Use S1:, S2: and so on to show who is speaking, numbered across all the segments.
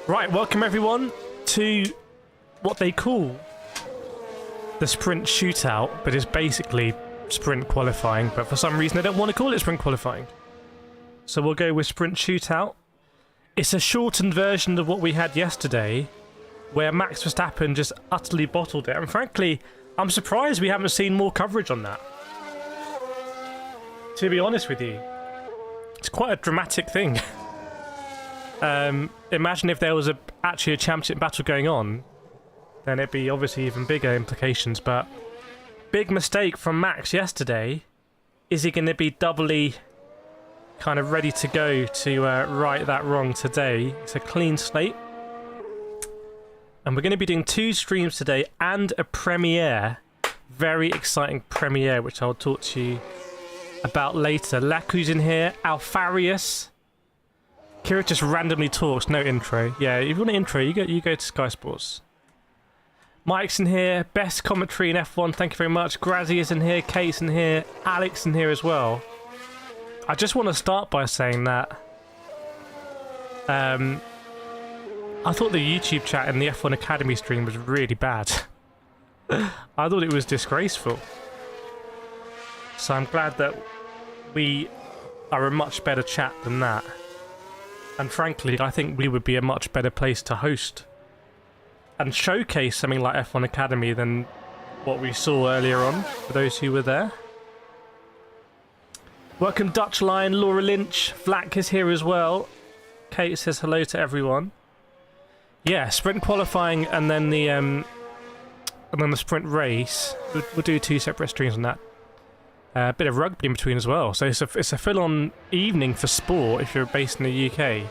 S1: Right, welcome everyone to what they call the Sprint Shootout, but it's basically Sprint Qualifying, but for some reason they don't want to call it Sprint Qualifying. So we'll go with Sprint Shootout. It's a shortened version of what we had yesterday, where Max Verstappen just utterly bottled it, and frankly, I'm surprised we haven't seen more coverage on that. To be honest with you, it's quite a dramatic thing. Imagine if there was actually a championship battle going on, then it'd be obviously even bigger implications, but big mistake from Max yesterday. Is he going to be doubly kind of ready to go to right that wrong today? It's a clean slate. And we're going to be doing 2 streams today and a premiere. Very exciting premiere, which I'll talk to you about later. Laku's in here. Alfarius. Kireth just randomly talks, no intro. Yeah, if you want an intro, you go to Sky Sports. Mike's in here. Best commentary in F1, thank you very much. Grazzy is in here. Kate's in here. Alex in here as well. I just want to start by saying that I thought the YouTube chat in the F1 Academy stream was really bad. I thought it was disgraceful. So I'm glad that we are a much better chat than that. And frankly, I think we would be a much better place to host and showcase something like F1 Academy than what we saw earlier on, for those who were there. Welcome Dutch Lion, Laura Lynch, Vlack is here as well. Kate says hello to everyone. Yeah, sprint qualifying and then the sprint race. We'll do 2 separate streams on that. A bit of rugby in between as well. So it's a full-on evening for sport if you're based in the UK.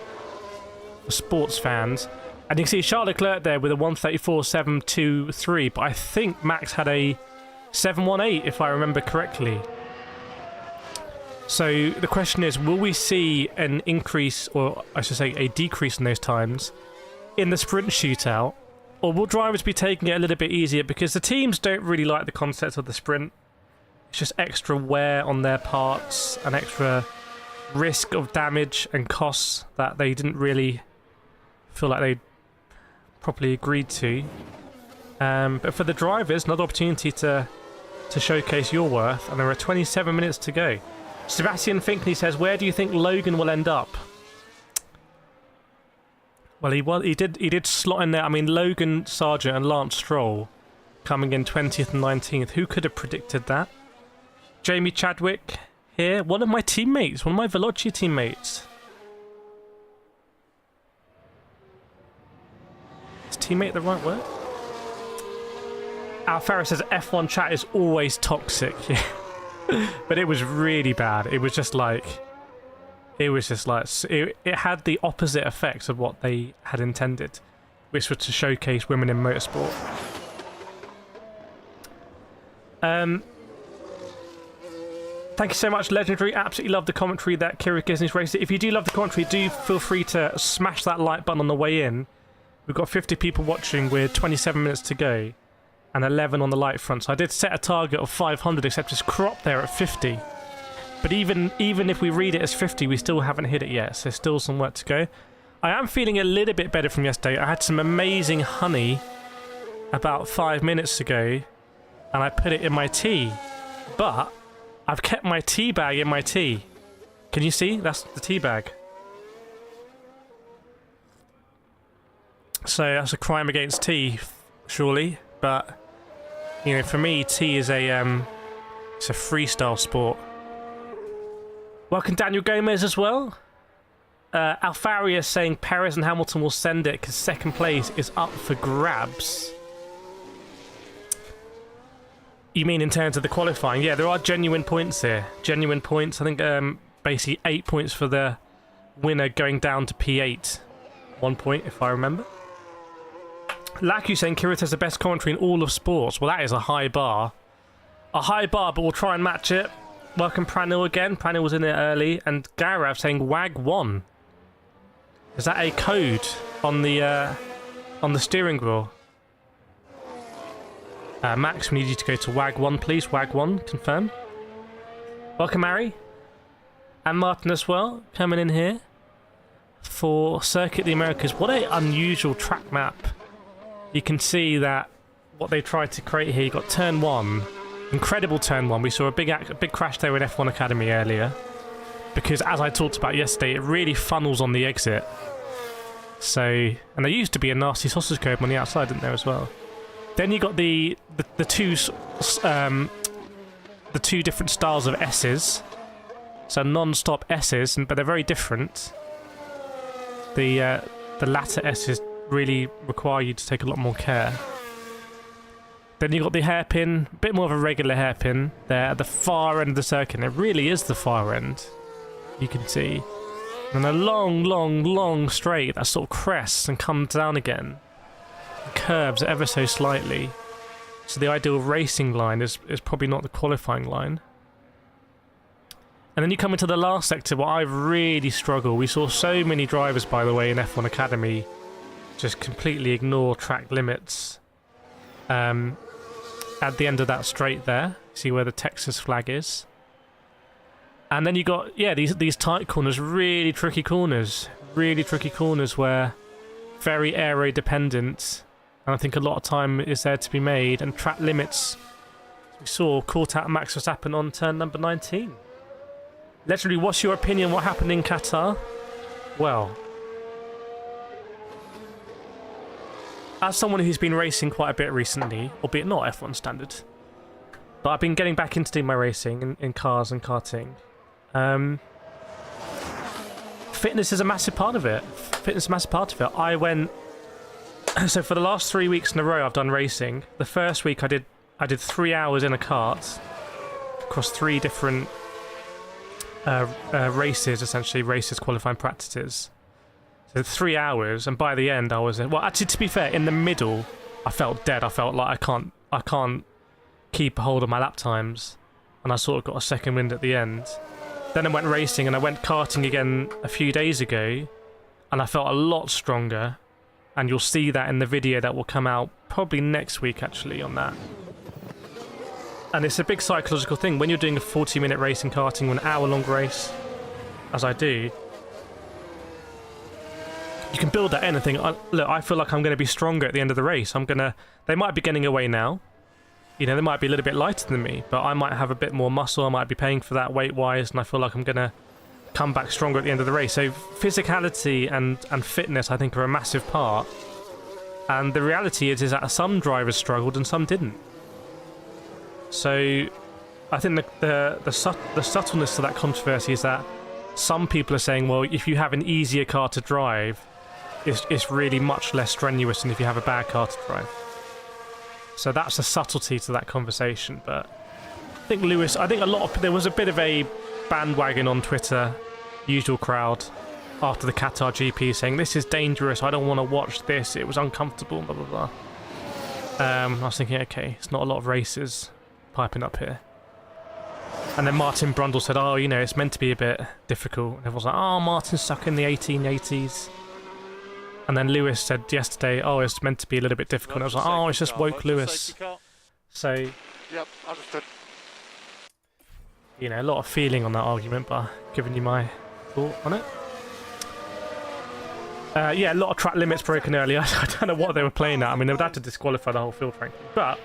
S1: For sports fans. And you can see Charles Leclerc there with a 1:34.723, but I think Max had a 7:18 if I remember correctly. So the question is, will we see an increase, or I should say a decrease in those times in the sprint shootout? Or will drivers be taking it a little bit easier because the teams don't really like the concept of the sprint? It's just extra wear on their parts, an extra risk of damage and costs that they didn't really feel like they properly agreed to. But for the drivers, another opportunity to showcase your worth, and there are 27 minutes to go. Sebastian Finkley says, where do you think Logan will end up? Well, he did slot in there. I mean, Logan Sargent and Lance Stroll coming in 20th and 19th. Who could have predicted that? Jamie Chadwick here. One of my teammates. One of my Veloci teammates. Is teammate the right word? Alfara says F1 chat is always toxic. But it was really bad. It was just like... It had the opposite effects of what they had intended, which was to showcase women in motorsport. Thank you so much, Legendary. Absolutely love the commentary that Kireth gives in his races. If you do love the commentary, do feel free to smash that like button on the way in. We've got 50 people watching with 27 minutes to go and 11 on the light front. So I did set a target of 500, except it's cropped there at 50. But even if we read it as 50, we still haven't hit it yet, so still some work to go. I am feeling a little bit better from yesterday. I had some amazing honey about 5 minutes ago, and I put it in my tea. But I've kept my tea bag in my tea. Can you see? That's the tea bag. So that's a crime against tea, surely. But, you know, for me, tea is it's a freestyle sport. Welcome Daniel Gomez as well. Alfaria saying Perez and Hamilton will send it because second place is up for grabs. You mean in terms of the qualifying? Yeah, there are genuine points here. Genuine points. I think basically 8 points for the winner going down to P8. 1 point, if I remember. Laku saying Kireth has the best commentary in all of sports. Well, that is a high bar. A high bar, but we'll try and match it. Welcome Pranil again. Pranil was in there early. And Garav saying WAG1. Is that a code on the steering wheel? Max, we need you to go to WAG1, please. WAG1, confirm. Welcome, Harry. And Martin as well, coming in here. for Circuit of the Americas. What an unusual track map. You can see that what they tried to create here. You got turn 1, incredible turn 1. We saw a big crash there in F1 Academy earlier, because as I talked about yesterday, it really funnels on the exit. So, and there used to be a nasty sausage curb on the outside, didn't there, as well? Then you got the two different styles of S's. So non-stop S's, but they're very different. The latter S's really require you to take a lot more care. Then you got the hairpin, a bit more of a regular hairpin there at the far end of the circuit. It really is the far end, you can see. And a long straight that sort of crests and comes down again. It curves ever so slightly. So the ideal racing line is probably not the qualifying line. And then you come into the last sector where I really struggle. We saw so many drivers, by the way, in F1 Academy just completely ignore track limits. At the end of that straight there, see where the Texas flag is. And then you got, yeah, these tight corners, really tricky corners where very aero dependent. And I think a lot of time is there to be made. And track limits, we saw, caught out Max Verstappen on turn number 19. Literally, what's your opinion? What happened in Qatar? Well, as someone who's been racing quite a bit recently, albeit not F1 standard, but I've been getting back into doing my racing in cars and karting. Fitness is a massive part of it. I went... So for the last 3 weeks in a row I've done racing. The first week I did 3 hours in a kart across 3 different races, qualifying practices. So 3 hours, and by the end I was in... Well, actually, to be fair, in the middle I felt dead. I felt like I can't keep a hold of my lap times, and I sort of got a second wind at the end. Then I went racing, and I went karting again a few days ago, and I felt a lot stronger, and you'll see that in the video that will come out probably next week, actually, on that. And it's a big psychological thing. When you're doing a 40-minute race in karting or an hour-long race, as I do, you can build that in and think, look, I feel like I'm going to be stronger at the end of the race. They might be getting away now. You know, they might be a little bit lighter than me, but I might have a bit more muscle. I might be paying for that weight-wise, and I feel like I'm going to come back stronger at the end of the race. So physicality and fitness, I think, are a massive part. And the reality is that some drivers struggled and some didn't. So I think the subtleness to that controversy is that some people are saying, well, if you have an easier car to drive, it's really much less strenuous than if you have a bad car to drive. So that's a subtlety to that conversation. But I think there was a bit of a bandwagon on Twitter, usual crowd, after the Qatar GP saying, this is dangerous, I don't want to watch this, it was uncomfortable, blah, blah, blah. I was thinking, okay, it's not a lot of races piping up here. And then Martin Brundle said, oh, you know, it's meant to be a bit difficult. And everyone's like, oh, Martin's stuck in the 1880s. And then Lewis said yesterday, oh, it's meant to be a little bit difficult. And I was like, oh, it's just woke Lewis. So,
S2: yep, understood.
S1: You know, a lot of feeling on that argument, but giving you my thought on it. Yeah, a lot of track limits broken earlier. I don't know what they were playing at. I mean, they would have to disqualify the whole field, frankly. But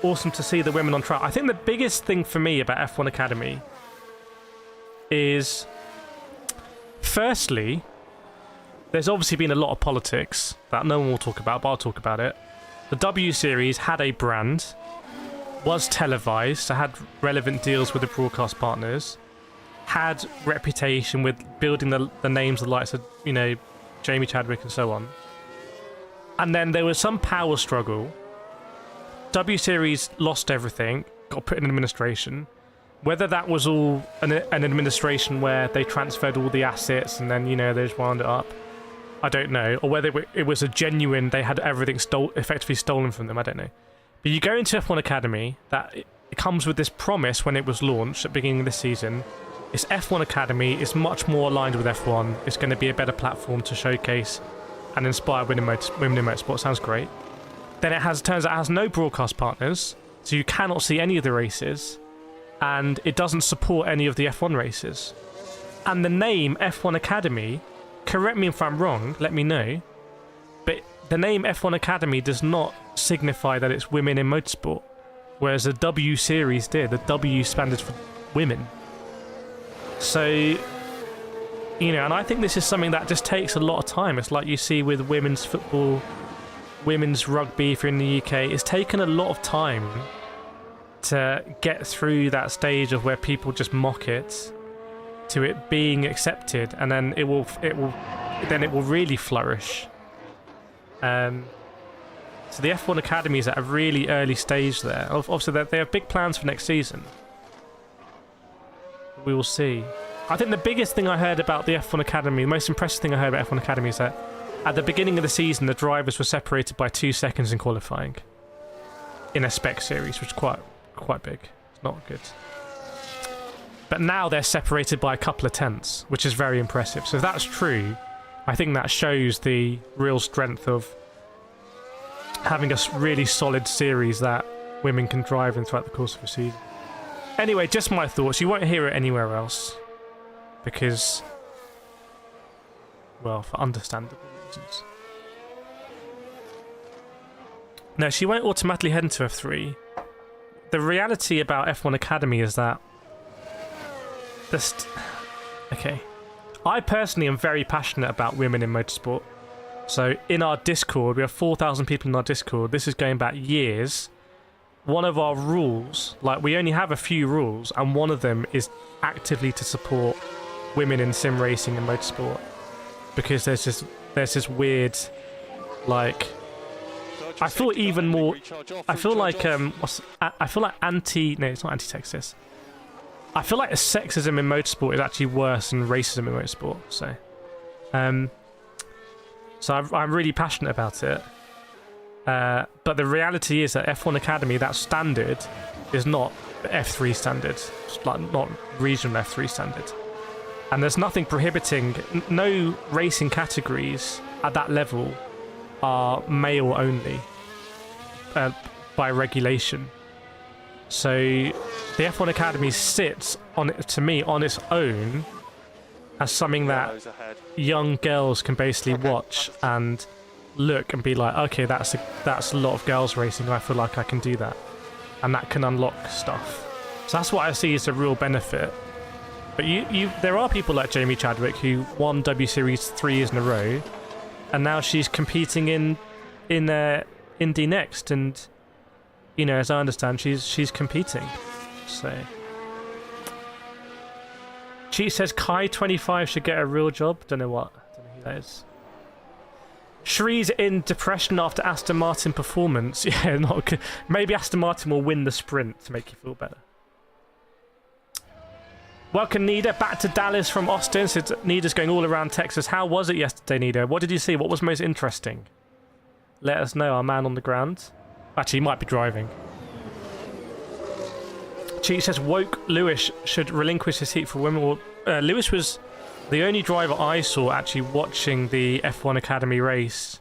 S1: awesome to see the women on track. I think the biggest thing for me about F1 Academy is, firstly, there's obviously been a lot of politics that no one will talk about, but I'll talk about it. The W Series had a brand, was televised, so had relevant deals with the broadcast partners, had reputation with building the names of the likes of, you know, Jamie Chadwick and so on. And then there was some power struggle. W Series lost everything, got put in administration. Whether that was all an administration where they transferred all the assets and then, you know, they just wound it up, I don't know. Or whether it was a genuine, they had everything effectively stolen from them, I don't know. But you go into F1 Academy, that it comes with this promise when it was launched at the beginning of this season. It's F1 Academy, it's much more aligned with F1, it's going to be a better platform to showcase and inspire women in motorsport. Sounds great. Then turns out it has no broadcast partners, so you cannot see any of the races, and it doesn't support any of the F1 races. And the name F1 Academy correct me if I'm wrong, let me know, but the name F1 Academy does not signify that it's women in motorsport, whereas the W series did. The W stands for women. So, you know, and I think this is something that just takes a lot of time. It's like you see with women's football, women's rugby, if you're in the UK. It's taken a lot of time to get through that stage of where people just mock it to it being accepted, and then it will really flourish. So the F1 Academy is at a really early stage there. Obviously, they have big plans for next season. We will see. I think the biggest thing I heard about the F1 Academy, the most impressive thing I heard about F1 Academy is that at the beginning of the season, the drivers were separated by 2 seconds in qualifying in a spec series, which is quite big. It's not good. But now they're separated by a couple of tenths, which is very impressive. So if that's true, I think that shows the real strength of having a really solid series that women can drive in throughout the course of a season. Anyway, just my thoughts. You won't hear it anywhere else because, well, for understandable reasons. No, she won't automatically head into F3. The reality about F1 Academy is that okay. I personally am very passionate about women in motorsport. So in our Discord, we have 4,000 people in our Discord. This is going back years. One of our rules, like we only have a few rules, and one of them is actively to support women in sim racing and motorsport, because there's this weird, like, I feel even more. I feel like I feel like it's not anti-sexist. I feel like sexism in motorsport is actually worse than racism in motorsport. So I'm really passionate about it. But the reality is that F1 Academy, that standard, is not F3 standard. It's like not regional F3 standard. And there's nothing prohibiting. No racing categories at that level are male only by regulation. So the F1 Academy sits to me on its own as something that young girls can basically watch and look and be like, okay, that's a lot of girls racing. I feel like I can do that, and that can unlock stuff. So that's what I see as a real benefit. But there are people like Jamie Chadwick who won W Series 3 years in a row, and now she's competing in Indy Next, and you know, as I understand, she's competing. So Cheat says Kai25 should get a real job. Don't know who that is. Shree's in depression after Aston Martin performance. Yeah, not good. Maybe Aston Martin will win the sprint to make you feel better. Welcome, Nida, back to Dallas from Austin. So Nida's going all around Texas. How was it yesterday, Nida? What did you see? What was most interesting? Let us know, our man on the ground. Actually, he might be driving. Cheat says Woke Lewis should relinquish his seat for women. Well, Lewis was the only driver I saw actually watching the F1 Academy race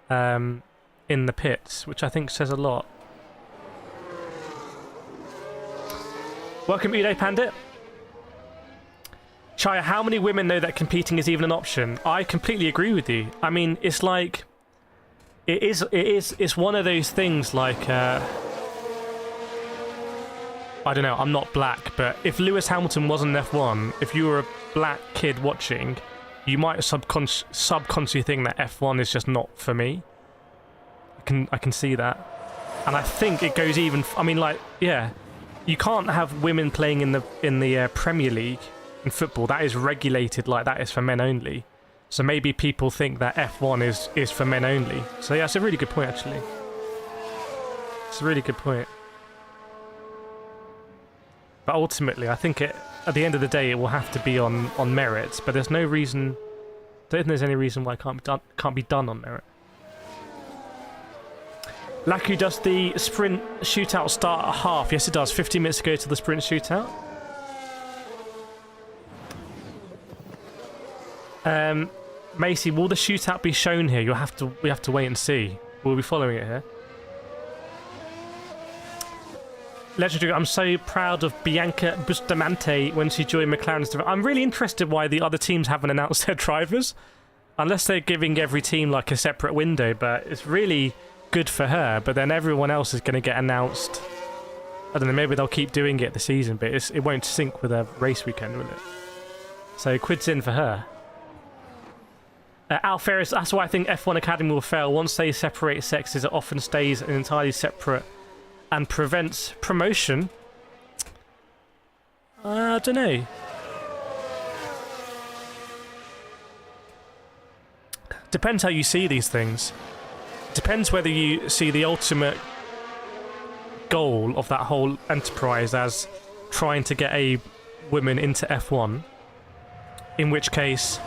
S1: in the pits, which I think says a lot. Welcome, Uday Pandit. Chaya, how many women know that competing is even an option? I completely agree with you. I mean, it's like it's one of those things like I don't know, I'm not black, but if Lewis Hamilton wasn't F1, if you were a black kid watching, you might subconsciously think that F1 is just not for me. I can see that. And I think it goes even, I mean, like, yeah, you can't have women playing in the Premier League in football. That is regulated, like that is for men only. So maybe people think that F1 is for men only. So yeah, it's a really good point, actually. It's a really good point. But ultimately, I think at the end of the day, it will have to be on merit. But there's no reason, I don't think there's any reason why it can't be done on merit. Laku, does the sprint shootout start at half? Yes, it does. 15 minutes to go to the sprint shootout. Macy, will the shootout be shown here? We have to wait and see. We'll be following it here. Legendary, I'm so proud of Bianca Bustamante when she joined McLaren's. I'm really interested why the other teams haven't announced their drivers. Unless they're giving every team like a separate window, but it's really good for her. But then everyone else is going to get announced. I don't know, maybe they'll keep doing it this season, but it won't sync with a race weekend, will it? So quids in for her. Alpha, that's why I think F1 Academy will fail. Once they separate sexes, it often stays an entirely separate and prevents promotion. I don't know. Depends how you see these things. Depends whether you see the ultimate goal of that whole enterprise as trying to get a woman into F1, in which case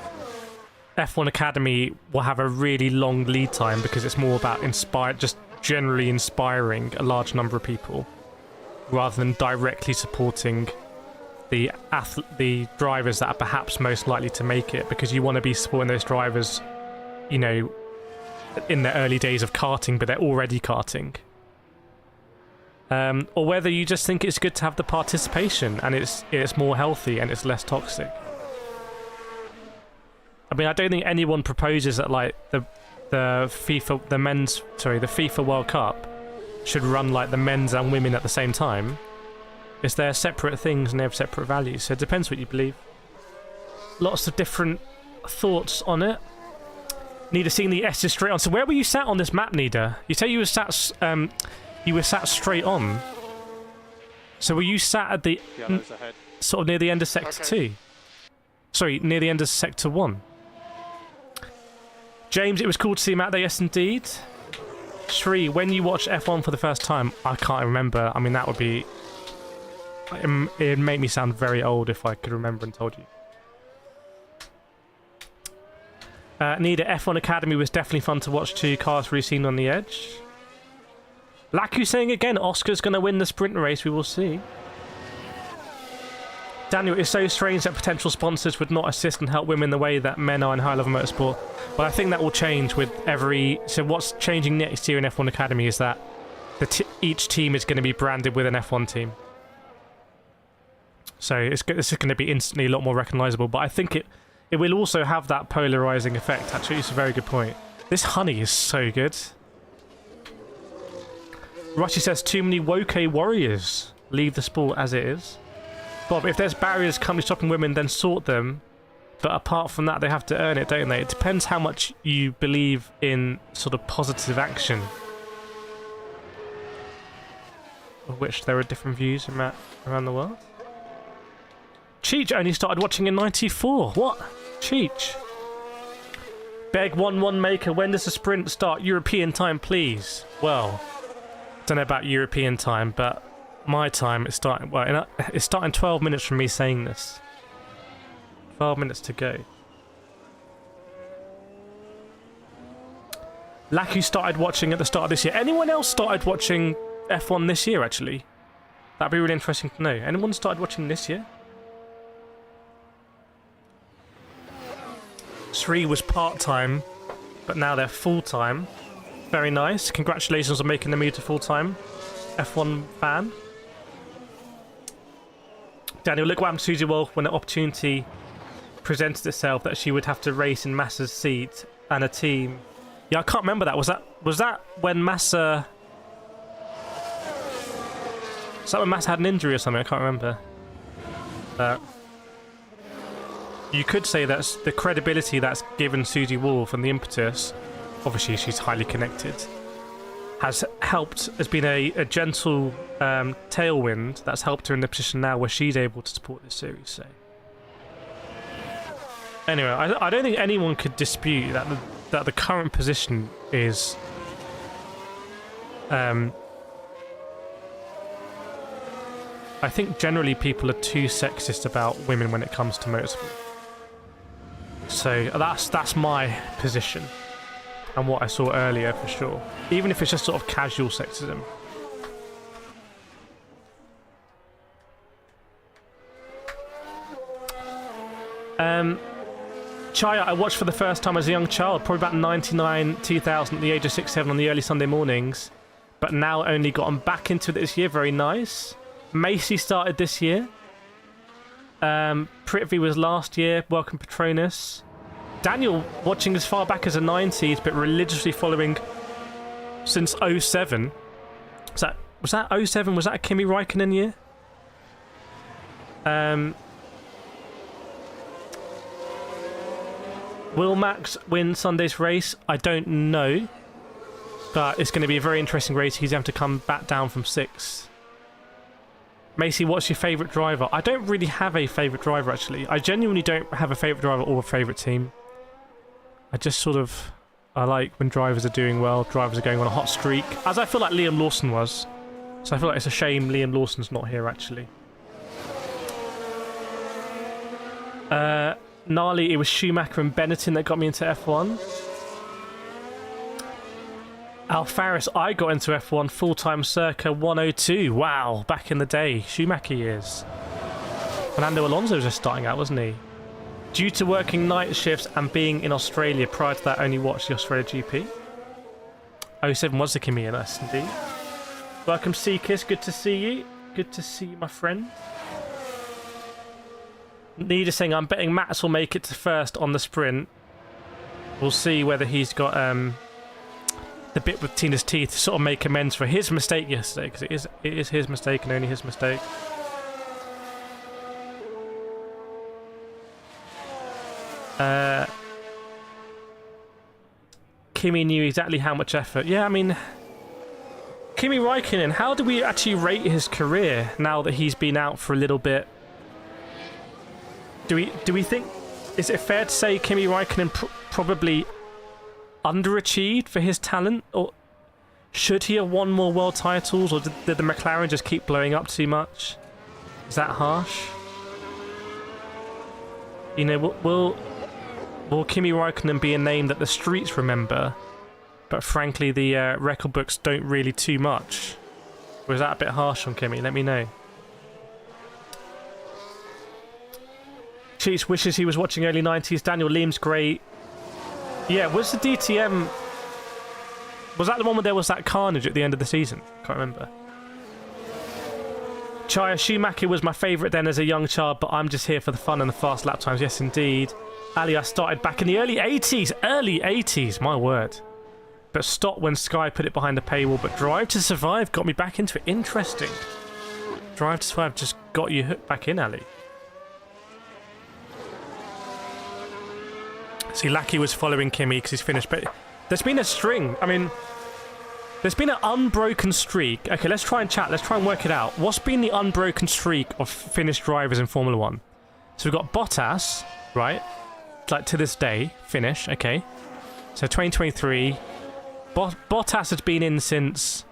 S1: F1 Academy will have a really long lead time because it's more about just generally inspiring a large number of people rather than directly supporting the drivers that are perhaps most likely to make it, because you want to be supporting those drivers, you know, in the early days of karting, but they're already karting. Or whether you just think it's good to have the participation and it's more healthy and it's less toxic. I mean, I don't think anyone proposes that like the FIFA World Cup should run like the men's and women at the same time. It's they're separate things and they have separate values, so it depends what you believe. Lots of different thoughts on it. Nida seeing the S is straight on. So where were you sat on this map, Nida? You say you were sat straight on. So were you sat at the sort of near the end of sector 2? Sorry, near the end of sector 1. James, it was cool to see him out there, yes indeed. Shri, when you watched F1 for the first time, I can't remember. I mean, that would be... It'd make me sound very old if I could remember and told you. Nida, F1 Academy was definitely fun to watch too. Cars really seen on the edge. Laku saying again, Oscar's going to win the sprint race. We will see. Daniel, it's so strange that potential sponsors would not assist and help women the way that men are in high-level motorsport. But I think that will change with every... So what's changing next year in F1 Academy is that each team is going to be branded with an F1 team. So it's going to be instantly a lot more recognisable. But I think it will also have that polarising effect. Actually, it's a very good point. This honey is so good. Rushy says, too many woke warriors. Leave the sport as it is. Bob, if there's barriers companies stopping women, then sort them. But apart from that, they have to earn it, don't they? It depends how much you believe in sort of positive action. Of which there are different views around the world. Cheech only started watching in 94. What? Cheech. Beg 1-1 maker, when does the sprint start? European time, please. Well, don't know about European time, but my time it's starting. Well, it's starting 12 minutes from me saying this. 12 minutes to go. Laku started watching at the start of this year. Anyone else started watching F1 this year? Actually, that'd be really interesting to know. Anyone started watching this year? Sri was part-time, but now they're full-time. Very nice. Congratulations on making the move to full-time. F1 fan. Daniel, look what happened to Susie Wolf when an opportunity presented itself that she would have to race in Massa's seat and a team. Yeah, I can't remember that. Was that when Massa... Was that when Massa had an injury or something? I can't remember. You could say that's the credibility that's given Susie Wolf and the impetus, obviously she's highly connected, has been a gentle tailwind that's helped her in the position now where she's able to support this series. So anyway, I don't think anyone could dispute that the current position is I think generally people are too sexist about women when it comes to motorsport. So that's my position and what I saw earlier for sure. Even if it's just sort of casual sexism. Chaya, I watched for the first time as a young child, probably about 99, 2000, at the age of 6, 7 on the early Sunday mornings. But now only gotten back into it this year. Very nice. Macy started this year. Prithvi was last year. Welcome, Patronus. Daniel, watching as far back as the 90s, but religiously following since 07. Was that 07? Was that a Kimi Räikkönen year? Will Max win Sunday's race? I don't know. But it's going to be a very interesting race. He's going to have to come back down from 6th. Macy, what's your favourite driver? I don't really have a favourite driver, actually. I genuinely don't have a favourite driver or a favourite team. I just sort of... I like when drivers are doing well, drivers are going on a hot streak, as I feel like Liam Lawson was. So I feel like it's a shame Liam Lawson's not here, actually. Gnarly, it was Schumacher and Benetton that got me into F1. Alfaris, I got into F1 full-time circa 102. Wow, back in the day. Schumacher years. Fernando Alonso was just starting out, wasn't he? Due to working night shifts and being in Australia, prior to that, I only watched the Australia GP. 07 was the Kimi in us, indeed. Welcome, Seekis. Good to see you. Good to see you, my friend. Need is saying, I'm betting Max will make it to first on the sprint. We'll see whether he's got the bit with Tina's teeth to sort of make amends for his mistake yesterday, because it is his mistake and only his mistake. Kimi knew exactly how much effort. Yeah, I mean, Kimi Räikkönen, how do we actually rate his career now that he's been out for a little bit? Do we think, is it fair to say Kimi Räikkönen probably underachieved for his talent, or should he have won more world titles, or did the McLaren just keep blowing up too much? Is that harsh? You know, will Kimi Räikkönen be a name that the streets remember, but frankly the record books don't really too much? Or is that a bit harsh on Kimi? Let me know. Cheats wishes he was watching early 90s. Daniel Liam's great. Yeah, was the DTM... Was that the one where there was that carnage at the end of the season? Can't remember. Chaya, Schumacher was my favourite then as a young child, but I'm just here for the fun and the fast lap times. Yes, indeed. Ali, I started back in the early 80s. Early 80s, my word. But stopped when Sky put it behind the paywall. But Drive to Survive got me back into it. Interesting. Drive to Survive just got you hooked back in, Ali. See, Lackey was following Kimi because he's finished, but there's been a string. I mean, there's been an unbroken streak. Okay, let's try and chat. Let's try and work it out. What's been the unbroken streak of finished drivers in Formula 1? So we've got Bottas, right? Like to this day, finish, okay. So 2023. Bottas has been in since...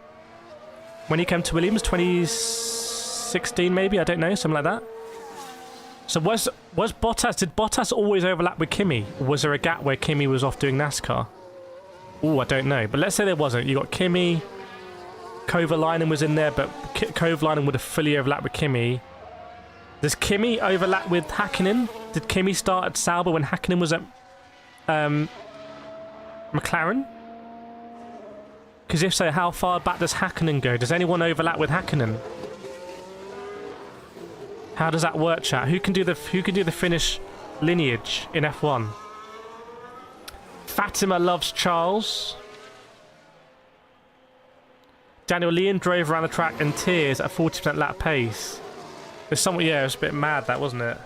S1: When he came to Williams, 2016 maybe? I don't know, something like that. So was Bottas, did Bottas always overlap with Kimi? Or was there a gap where Kimi was off doing NASCAR? Oh, I don't know. But let's say there wasn't. You got Kimi, Kovalainen was in there, but Kovalainen would have fully overlapped with Kimi. Does Kimi overlap with Häkkinen? Did Kimi start at Sauber when Häkkinen was at McLaren? Because if so, how far back does Häkkinen go? Does anyone overlap with Häkkinen? How does that work, chat? Who can do the Finnish lineage in F1? Fatima loves Charles. Daniel Leon drove around the track in tears at 40% lap pace. There's someone, yeah, it was a bit mad, that, wasn't it?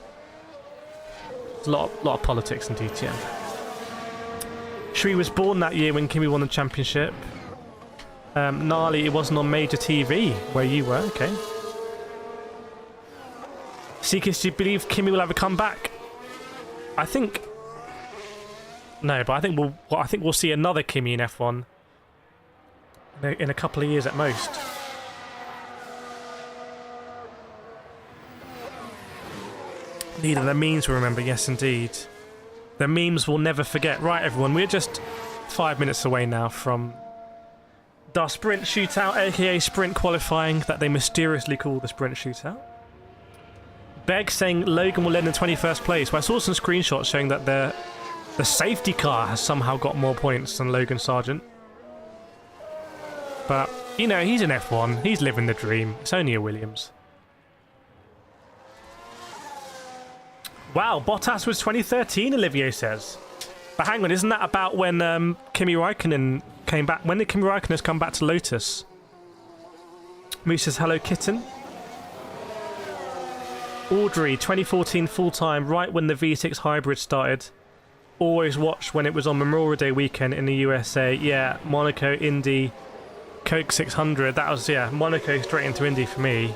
S1: There's a lot of politics in DTM. Shree was born that year when Kimi won the championship. Gnarly, it wasn't on major TV where you were, okay. Seekers, do you believe Kimi will have a comeback? I think... No, but I think we'll see another Kimi in F1 in a couple of years at most. Neither the memes will remember, yes indeed. The memes will never forget. Right, everyone, we're just 5 minutes away now from the Sprint Shootout, aka Sprint Qualifying, that they mysteriously call the Sprint Shootout. Beg saying Logan will end in 21st place. Well, I saw some screenshots showing that the safety car has somehow got more points than Logan Sargent. But, you know, he's in F1. He's living the dream. It's only a Williams. Wow, Bottas was 2013, Olivier says. But hang on, isn't that about when Kimi Räikkönen came back? When did Kimi Räikkönen come back to Lotus? Moose says, hello, kitten. Audrey, 2014 full-time, right when the V6 hybrid started. Always watched when it was on Memorial Day weekend in the USA. Yeah, Monaco, Indy, Coke 600. That was, yeah, Monaco straight into Indy for me.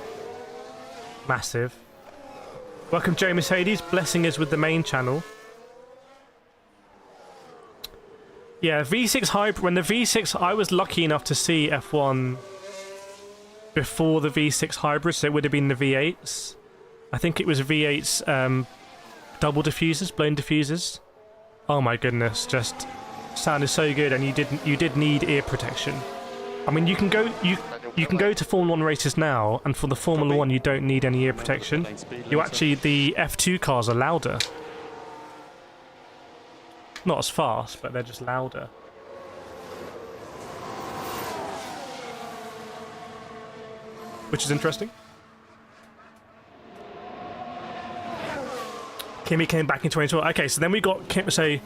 S1: Massive. Welcome, Joe Mercedes. Blessing us with the main channel. Yeah, V6 hybrid. When the V6, I was lucky enough to see F1 before the V6 hybrid, so it would have been the V8s. I think it was V8's double diffusers, blown diffusers. Oh my goodness, just sounded so good, and you did need ear protection. I mean, you can go to Formula 1 races now, and for the Formula 1 you don't need any ear protection. You actually, the F2 cars are louder. Not as fast, but they're just louder. Which is interesting. Kimi came back in 2012. Okay, so then we got Kim, so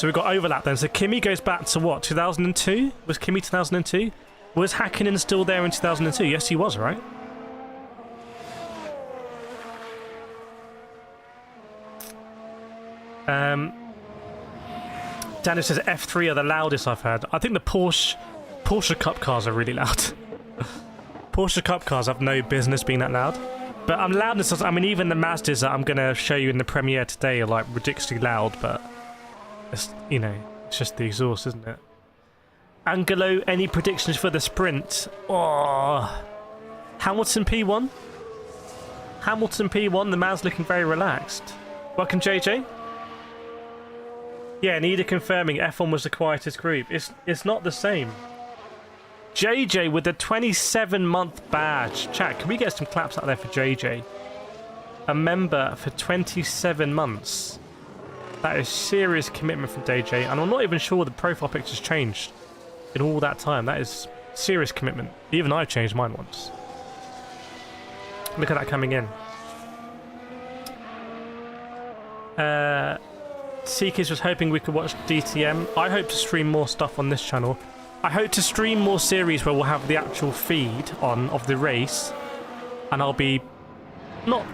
S1: we got overlap then. So Kimi goes back to what? 2002? Was Kimi 2002? Was Hakkinen still there in 2002? Yes, he was, right? Dennis says F3 are the loudest I've heard. I think the Porsche Cup cars are really loud. Porsche Cup cars have no business being that loud. But loudness, I mean, even the Mazdas that I'm going to show you in the premiere today are like ridiculously loud, but it's, you know, it's just the exhaust, isn't it? Angelo, any predictions for the sprint? Oh, Hamilton P1? Hamilton P1, the man's looking very relaxed. Welcome, JJ. Yeah, Nida confirming F1 was the quietest group. It's not the same. JJ with the 27-month badge. Chat, can we get some claps out there for JJ? A member for 27 months. That is serious commitment from JJ, and I'm not even sure the profile picture's changed in all that time. That is serious commitment. Even I changed mine once. Look at that coming in. Seekers was hoping we could watch DTM. I hope to stream more stuff on this channel. I hope to stream more series where we'll have the actual feed on of the race, and I'll be not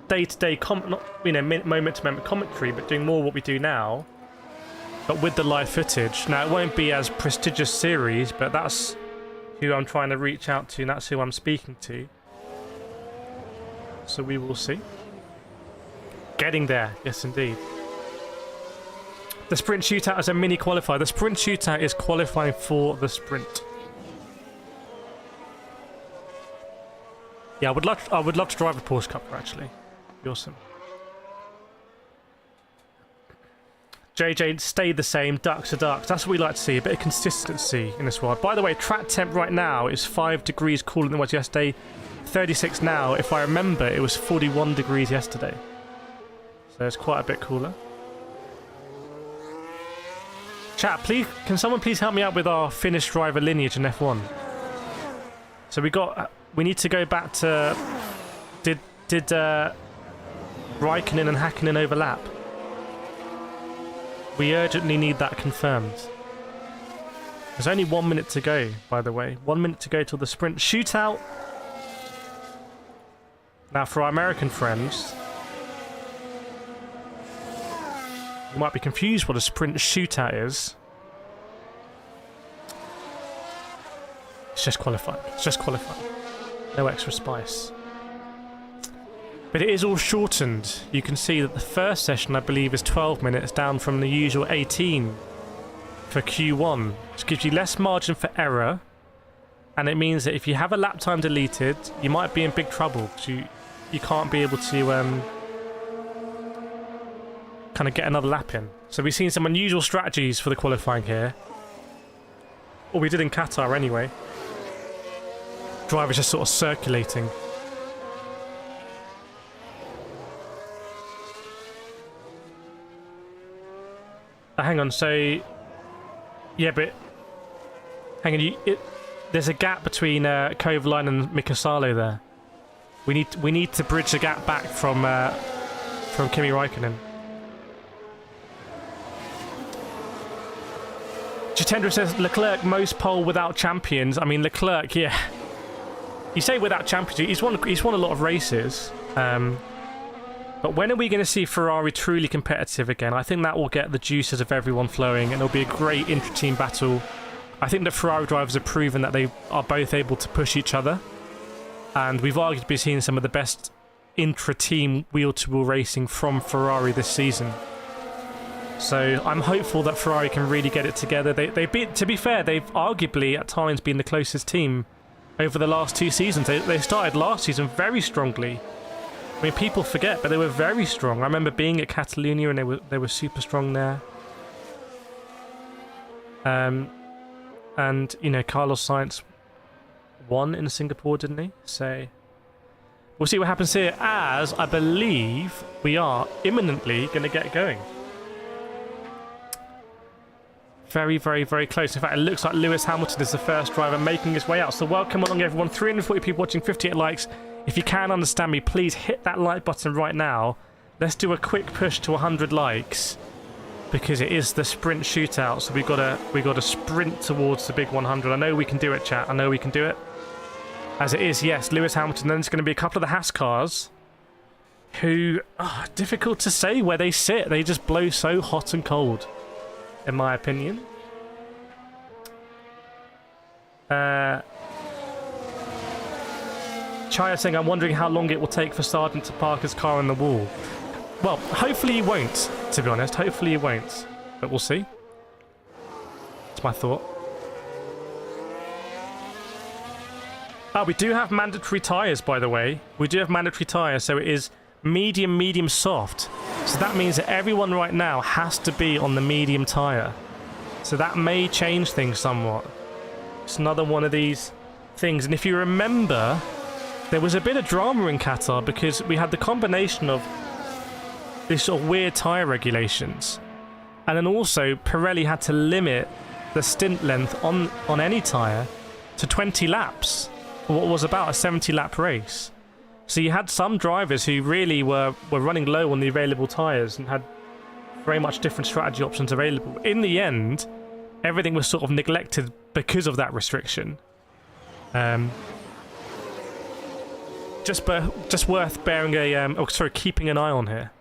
S1: day-to-day, not, you know, moment-to-moment commentary, but doing more what we do now, but with the live footage. Now, it won't be as prestigious series, but that's who I'm trying to reach out to, and that's who I'm speaking to. So we will see. Getting there, yes indeed. The sprint shootout is a mini qualifier. The sprint shootout is qualifying for the sprint. Yeah, I would love to drive a Porsche Cup car, actually. Be awesome. JJ stayed the same. Ducks are ducks. That's what we like to see. A bit of consistency in this world. By the way, track temp right now is 5 degrees cooler than it was yesterday. 36 now. If I remember, it was 41 degrees yesterday. So it's quite a bit cooler. Chat, please, can someone please help me out with our Finnish driver lineage in F1? So we need to go back to, did Raikkonen and Hakkinen overlap? We urgently need that confirmed. There's only 1 minute to go, by the way. 1 minute to go till the sprint shootout. Now, for our American friends, you might be confused what a sprint shootout is. It's just qualifying. It's just qualifying. No extra spice. But it is all shortened. You can see that the first session, I believe, is 12 minutes, down from the usual 18 for Q1. Which gives you less margin for error. And it means that if you have a lap time deleted, you might be in big trouble, because you can't be able to kind of get another lap in. So we've seen some unusual strategies for the qualifying here. Or we did in Qatar anyway. Drivers just sort of circulating. Hang on, so... Yeah, but... Hang on, there's a gap between Kovalainen and Mikasalo there. We need to bridge the gap back from Kimi Räikkönen. Jitendra says Leclerc most pole without champions. I mean, Leclerc, yeah. You say without champions, he's won a lot of races. But when are we going to see Ferrari truly competitive again? I think that will get the juices of everyone flowing, and it'll be a great intra-team battle. I think the Ferrari drivers have proven that they are both able to push each other, and we've arguably seen some of the best intra-team wheel-to-wheel racing from Ferrari this season. So I'm hopeful that Ferrari can really get it together. To be fair, they've arguably at times been the closest team over the last 2 seasons. They started last season very strongly. I mean, people forget, but they were very strong. I remember being at Catalonia and they were super strong there. And you know, Carlos Sainz won in Singapore, didn't he? So we'll see what happens here, as I believe we are imminently going to get going. Very, very, very close. In fact, it looks like Lewis Hamilton is the first driver making his way out. So welcome along, everyone. 340 people watching, 58 likes. If you can understand me, please hit that like button right now. Let's do a quick push to 100 likes, because it is the sprint shootout. So we got to sprint towards the big 100. I know we can do it, chat. I know we can do it. As it is, yes, Lewis Hamilton. Then it's going to be a couple of the Haas cars, who are difficult to say where they sit. They just blow so hot and cold, in my opinion. Chaya saying, I'm wondering how long it will take for Sargent to park his car on the wall. Well, hopefully he won't, to be honest. Hopefully he won't. But we'll see. That's my thought. We do have mandatory tyres, by the way. We do have mandatory tyres, so it is medium, medium, soft. So that means that everyone right now has to be on the medium tyre. So that may change things somewhat. It's another one of these things. And if you remember, there was a bit of drama in Qatar because we had the combination of these sort of weird tyre regulations. And then also, Pirelli had to limit the stint length on any tyre to 20 laps for what was about a 70-lap race. So you had some drivers who really were running low on the available tyres and had very much different strategy options available. In the end, everything was sort of neglected because of that restriction. Just worth bearing keeping an eye on here.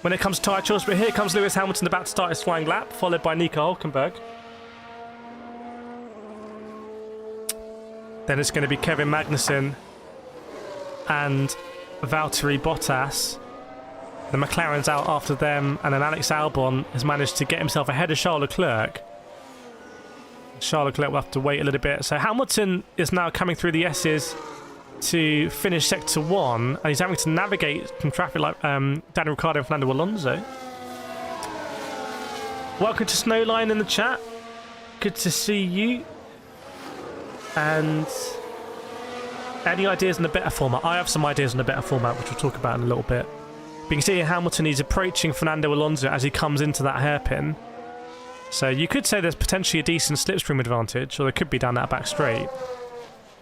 S1: When it comes to tyre choice, but here comes Lewis Hamilton about to start his flying lap, followed by Nico Hulkenberg. Then it's going to be Kevin Magnussen and Valtteri Bottas. The McLaren's out after them, and then Alex Albon has managed to get himself ahead of Charles Leclerc. Charles Leclerc will have to wait a little bit. So Hamilton is now coming through the S's to finish sector 1, and he's having to navigate some traffic like Daniel Ricciardo and Fernando Alonso. Welcome to Snowline in the chat. Good to see you. And any ideas on a better format? I have some ideas on a better format, which we'll talk about in a little bit. But you can see Hamilton, he's approaching Fernando Alonso as he comes into that hairpin. So you could say there's potentially a decent slipstream advantage, or there could be down that back straight.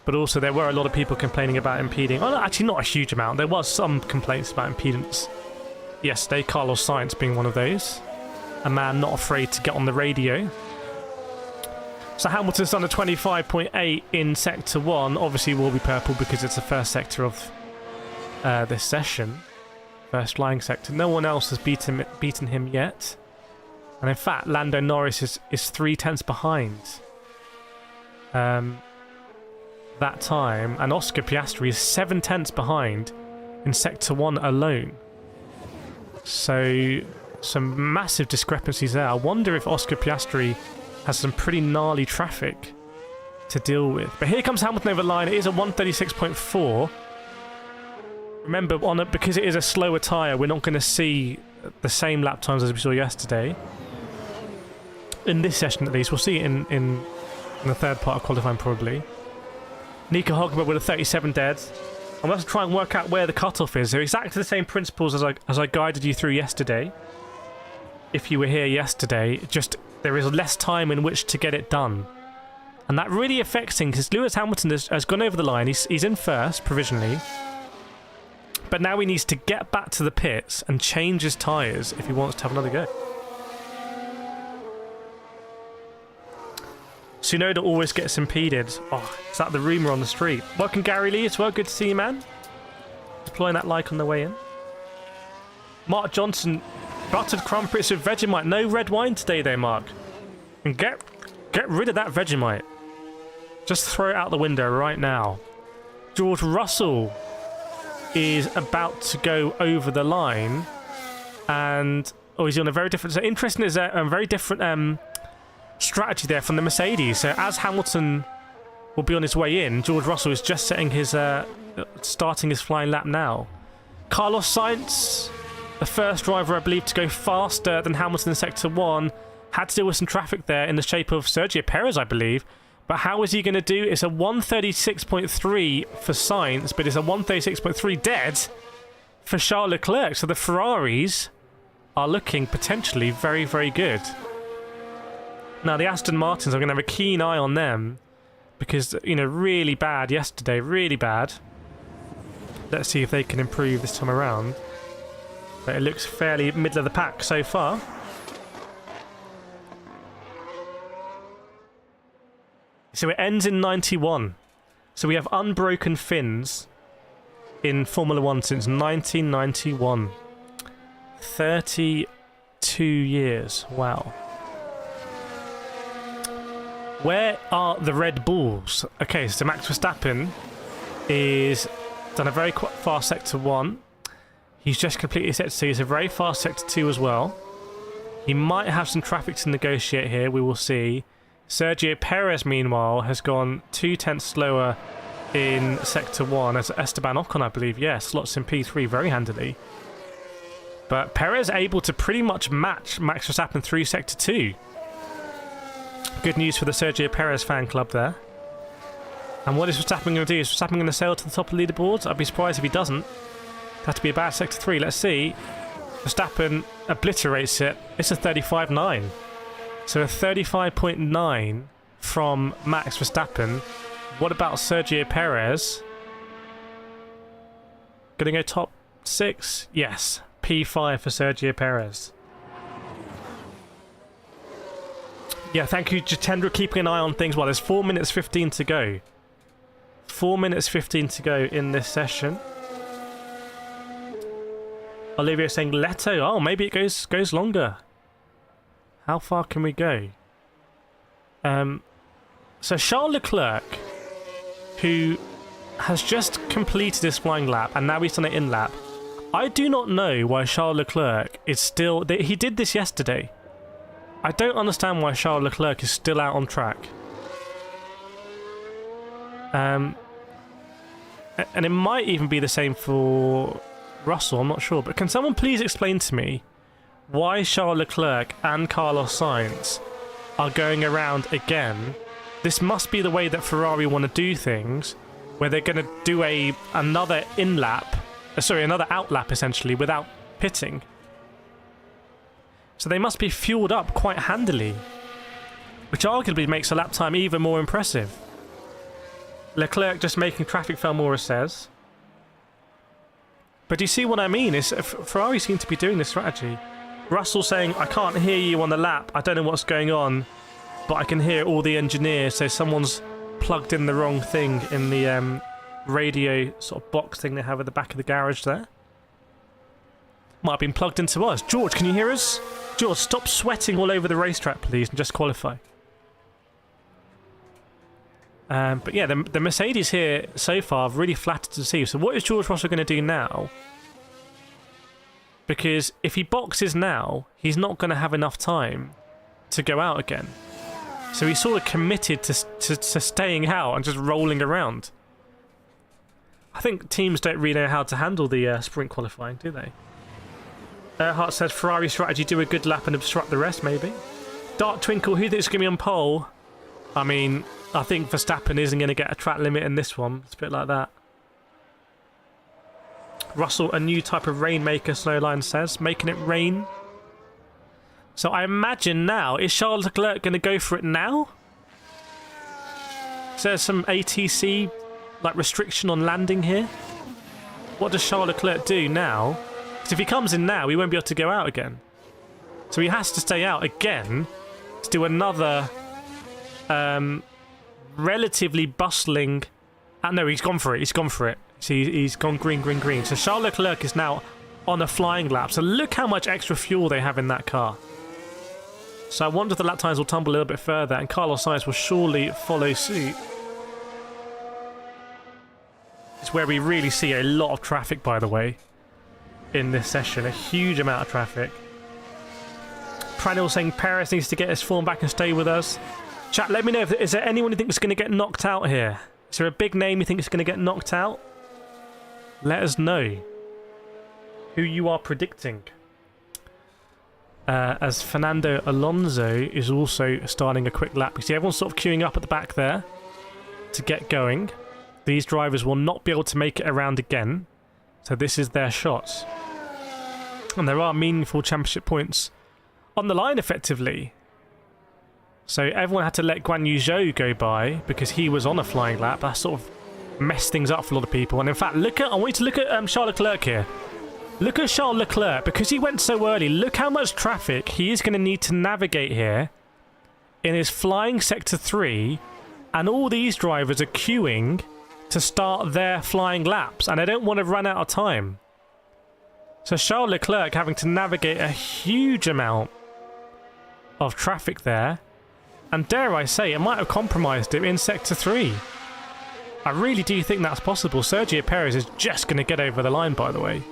S1: But also there were a lot of people complaining about impeding. Oh, no, actually not a huge amount. There was some complaints about impedance yesterday, Carlos Sainz being one of those. A man not afraid to get on the radio. So Hamilton's done a 25.8 in Sector 1. Obviously will be purple because it's the first sector of this session. First flying sector. No one else has beaten him yet. And in fact, Lando Norris is 0.3 behind that time. And Oscar Piastri is 0.7 behind in Sector 1 alone. So some massive discrepancies there. I wonder if Oscar Piastri has some pretty gnarly traffic to deal with. But here comes Hamilton over the line. It is a 136.4. Remember, because it is a slower tyre, we're not going to see the same lap times as we saw yesterday. In this session, at least. We'll see it in the third part of qualifying, probably. Nico Hulkenberg with a 37 dead. I'm going to try and work out where the cutoff is. They're exactly the same principles as I guided you through yesterday. If you were here yesterday, just there is less time in which to get it done. And that really affects things because Lewis Hamilton has gone over the line. He's in first, provisionally. But now he needs to get back to the pits and change his tyres if he wants to have another go. Tsunoda always gets impeded. Oh, is that the rumour on the street? Welcome, Gary Lee, as well. Good to see you, man. Deploying that like on the way in. Mark Johnson, buttered crumpets with Vegemite. No red wine today, though, Mark. And get rid of that Vegemite. Just throw it out the window right now. George Russell is about to go over the line. And... oh, he's on a very different... so interesting is a very different... strategy there from the Mercedes. So as Hamilton will be on his way in, George Russell is just setting his starting his flying lap now. Carlos Sainz, the first driver I believe to go faster than Hamilton in sector 1, had to deal with some traffic there in the shape of Sergio Perez, I believe. But how is he going to do? It's a 136.3 for Sainz, but it's a 136.3 dead for Charles Leclerc. So the Ferraris are looking potentially very, very good. Now, the Aston Martins, I'm going to have a keen eye on them because, you know, really bad yesterday, really bad. Let's see if they can improve this time around. But it looks fairly middle of the pack so far. So it ends in 91. So we have unbroken fins in Formula 1 since 1991. 32 years. Wow. Where are the Red Bulls? Okay, so Max Verstappen is done a very fast sector 1. He's just completed sector 2. He's a very fast sector 2 as well. He might have some traffic to negotiate here. We will see. Sergio Perez, meanwhile, has gone 2/10 slower in sector 1 as Esteban Ocon, I believe. Yes, slots in P3 very handily. But Perez able to pretty much match Max Verstappen through sector 2. Good news for the Sergio Perez fan club there. And what is Verstappen going to do? Is Verstappen going to sail to the top of the leaderboard? I'd be surprised if he doesn't. It'd have to be a bad sector 3. Let's see. Verstappen obliterates it. It's a 35.9. So a 35.9 from Max Verstappen. What about Sergio Perez? Going to go top 6? Yes. P5 for Sergio Perez. Yeah, thank you, Jitendra, keeping an eye on things. Well, there's 4 minutes 15 to go. 4 minutes 15 to go in this session. Olivia saying Leto. Oh, maybe it goes longer. How far can we go? So Charles Leclerc, who has just completed his flying lap, and now he's done an in-lap. I do not know why Charles Leclerc is still... he did this yesterday. I don't understand why Charles Leclerc is still out on track. And it might even be the same for Russell, I'm not sure. But can someone please explain to me why Charles Leclerc and Carlos Sainz are going around again? This must be the way that Ferrari want to do things, where they're going to do another outlap essentially without pitting. So they must be fueled up quite handily, which arguably makes a lap time even more impressive. Leclerc just making traffic fail, Mora says. But do you see what I mean? Ferrari seem to be doing this strategy. Russell saying, I can't hear you on the lap. I don't know what's going on, but I can hear all the engineers. So someone's plugged in the wrong thing in the radio sort of box thing they have at the back of the garage there. Might have been plugged into us. George, can you hear us? George, stop sweating all over the racetrack, please, and just qualify. But yeah, the Mercedes here so far have really flattered to see. So what is George Russell going to do now? Because if he boxes now, he's not going to have enough time to go out again. So he's sort of committed to staying out and just rolling around. I think teams don't really know how to handle the sprint qualifying, do they? Hart said Ferrari strategy, do a good lap and obstruct the rest, maybe. Dark Twinkle, who thinks going to be on pole? I mean, I think Verstappen isn't going to get a track limit in this one. It's a bit like that. Russell, a new type of rainmaker, Snowline says, making it rain. So I imagine now, is Charles Leclerc going to go for it now? Is there some ATC like restriction on landing here? What does Charles Leclerc do now? Because if he comes in now, he won't be able to go out again. So he has to stay out again to do another relatively bustling... no, he's gone for it. He's gone for it. See, he's gone green, green, green. So Charles Leclerc is now on a flying lap. So look how much extra fuel they have in that car. So I wonder if the lap times will tumble a little bit further and Carlos Sainz will surely follow suit. It's where we really see a lot of traffic, by the way, in this session. A huge amount of traffic. Pranil saying Perez needs to get his form back and stay with us. Chat, let me know, is there anyone you think is going to get knocked out here? Is there a big name you think is going to get knocked out? Let us know who you are predicting. As Fernando Alonso is also starting a quick lap. You see everyone's sort of queuing up at the back there to get going. These drivers will not be able to make it around again. So this is their shot. And there are meaningful championship points on the line, effectively. So everyone had to let Guan Yu Zhou go by because he was on a flying lap. That sort of messed things up for a lot of people. And in fact, I want you to look at Charles Leclerc here. Look at Charles Leclerc. Because he went so early, look how much traffic he is going to need to navigate here in his flying Sector 3. And all these drivers are queuing to start their flying laps. And they don't want to run out of time. So Charles Leclerc having to navigate a huge amount of traffic there. And dare I say, it might have compromised him in Sector 3. I really do think that's possible. Sergio Perez is just going to get over the line, by the way.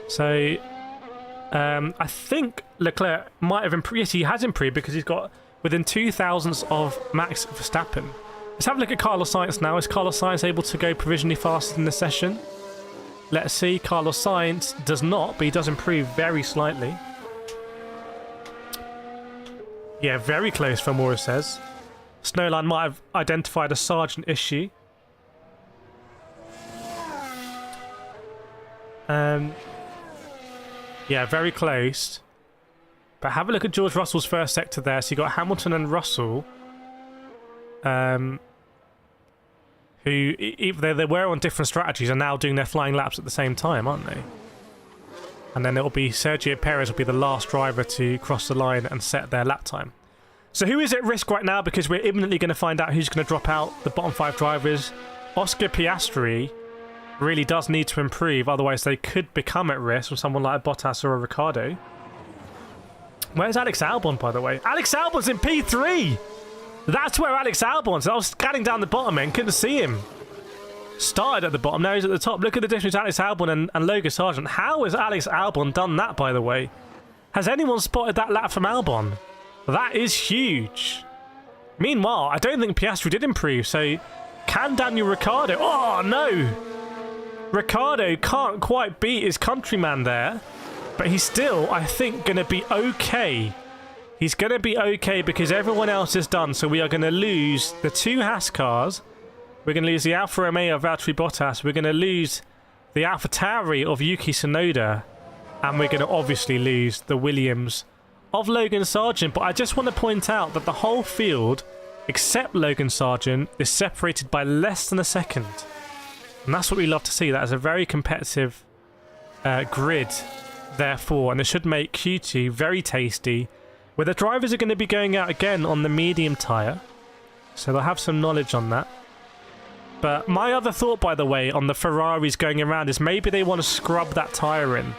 S1: So, I think Leclerc might have improved. Yes, he has improved because he's got within 2 thousandths of Max Verstappen. Let's have a look at Carlos Sainz now. Is Carlos Sainz able to go provisionally faster in this session? Let's see. Carlos Sainz does not, but he does improve very slightly. Yeah, very close, Famora says. Snowline might have identified a Sargent issue. Yeah, very close. But have a look at George Russell's first sector there. So you got Hamilton and Russell, who, even though they were on different strategies, are now doing their flying laps at the same time, aren't they? And then it'll be Sergio Perez will be the last driver to cross the line and set their lap time. So who is at risk right now? Because we're imminently going to find out who's going to drop out. The bottom 5 drivers. Oscar Piastri really does need to improve, otherwise they could become at risk from someone like a Bottas or a Ricciardo. Where's Alex Albon, by the way? Alex Albon's in P3! That's where Alex Albon's. I was scanning down the bottom and couldn't see him. Started at the bottom, now he's at the top. Look at the difference between Alex Albon and Logan Sargent. How has Alex Albon done that, by the way? Has anyone spotted that lap from Albon? That is huge. Meanwhile, I don't think Piastri did improve, so can Daniel Ricciardo... Oh, no! Ricciardo can't quite beat his countryman there, but he's still, I think, going to be okay. He's going to be okay because everyone else is done, so we are going to lose the 2 Haas cars. We're going to lose the Alfa Romeo of Valtteri Bottas. We're going to lose the AlphaTauri of Yuki Tsunoda. And we're going to obviously lose the Williams of Logan Sargent. But I just want to point out that the whole field, except Logan Sargent, is separated by less than a second. And that's what we love to see. That is a very competitive grid, therefore. And it should make Q2 very tasty. Where the drivers are going to be going out again on the medium tyre. So they'll have some knowledge on that. But my other thought, by the way, on the Ferraris going around is maybe they want to scrub that tyre in.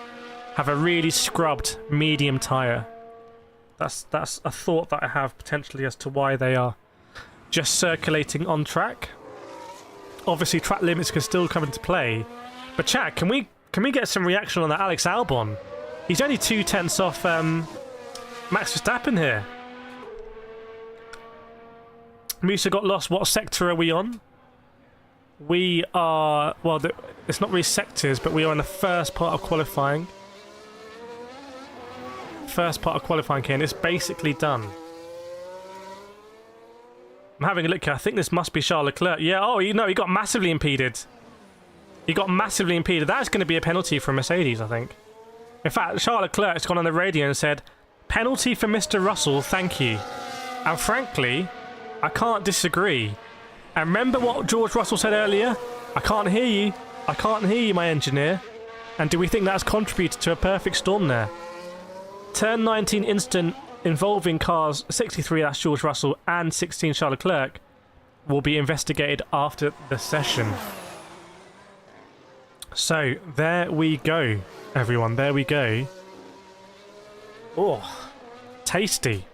S1: Have a really scrubbed medium tyre. That's a thought that I have potentially as to why they are just circulating on track. Obviously, track limits can still come into play. But chat, can we get some reaction on that Alex Albon? He's only 2/10 off Max Verstappen here. Musa got lost. What sector are we on? We are, well, it's not really sectors, but we are in the first part of qualifying. First part of qualifying here, and it's basically done. I'm having a look here. I think this must be Charles Leclerc. Yeah, oh, you know, he got massively impeded. He got massively impeded. That's going to be a penalty for Mercedes, I think. In fact, Charles Leclerc has gone on the radio and said, penalty for Mr. Russell, thank you. And frankly, I can't disagree. And remember what George Russell said earlier? I can't hear you. I can't hear you, my engineer. And do we think that's contributed to a perfect storm there? Turn 19 incident involving cars 63, that's George Russell, and 16, Charles Leclerc, will be investigated after the session. So, there we go, everyone. There we go. Oh, tasty.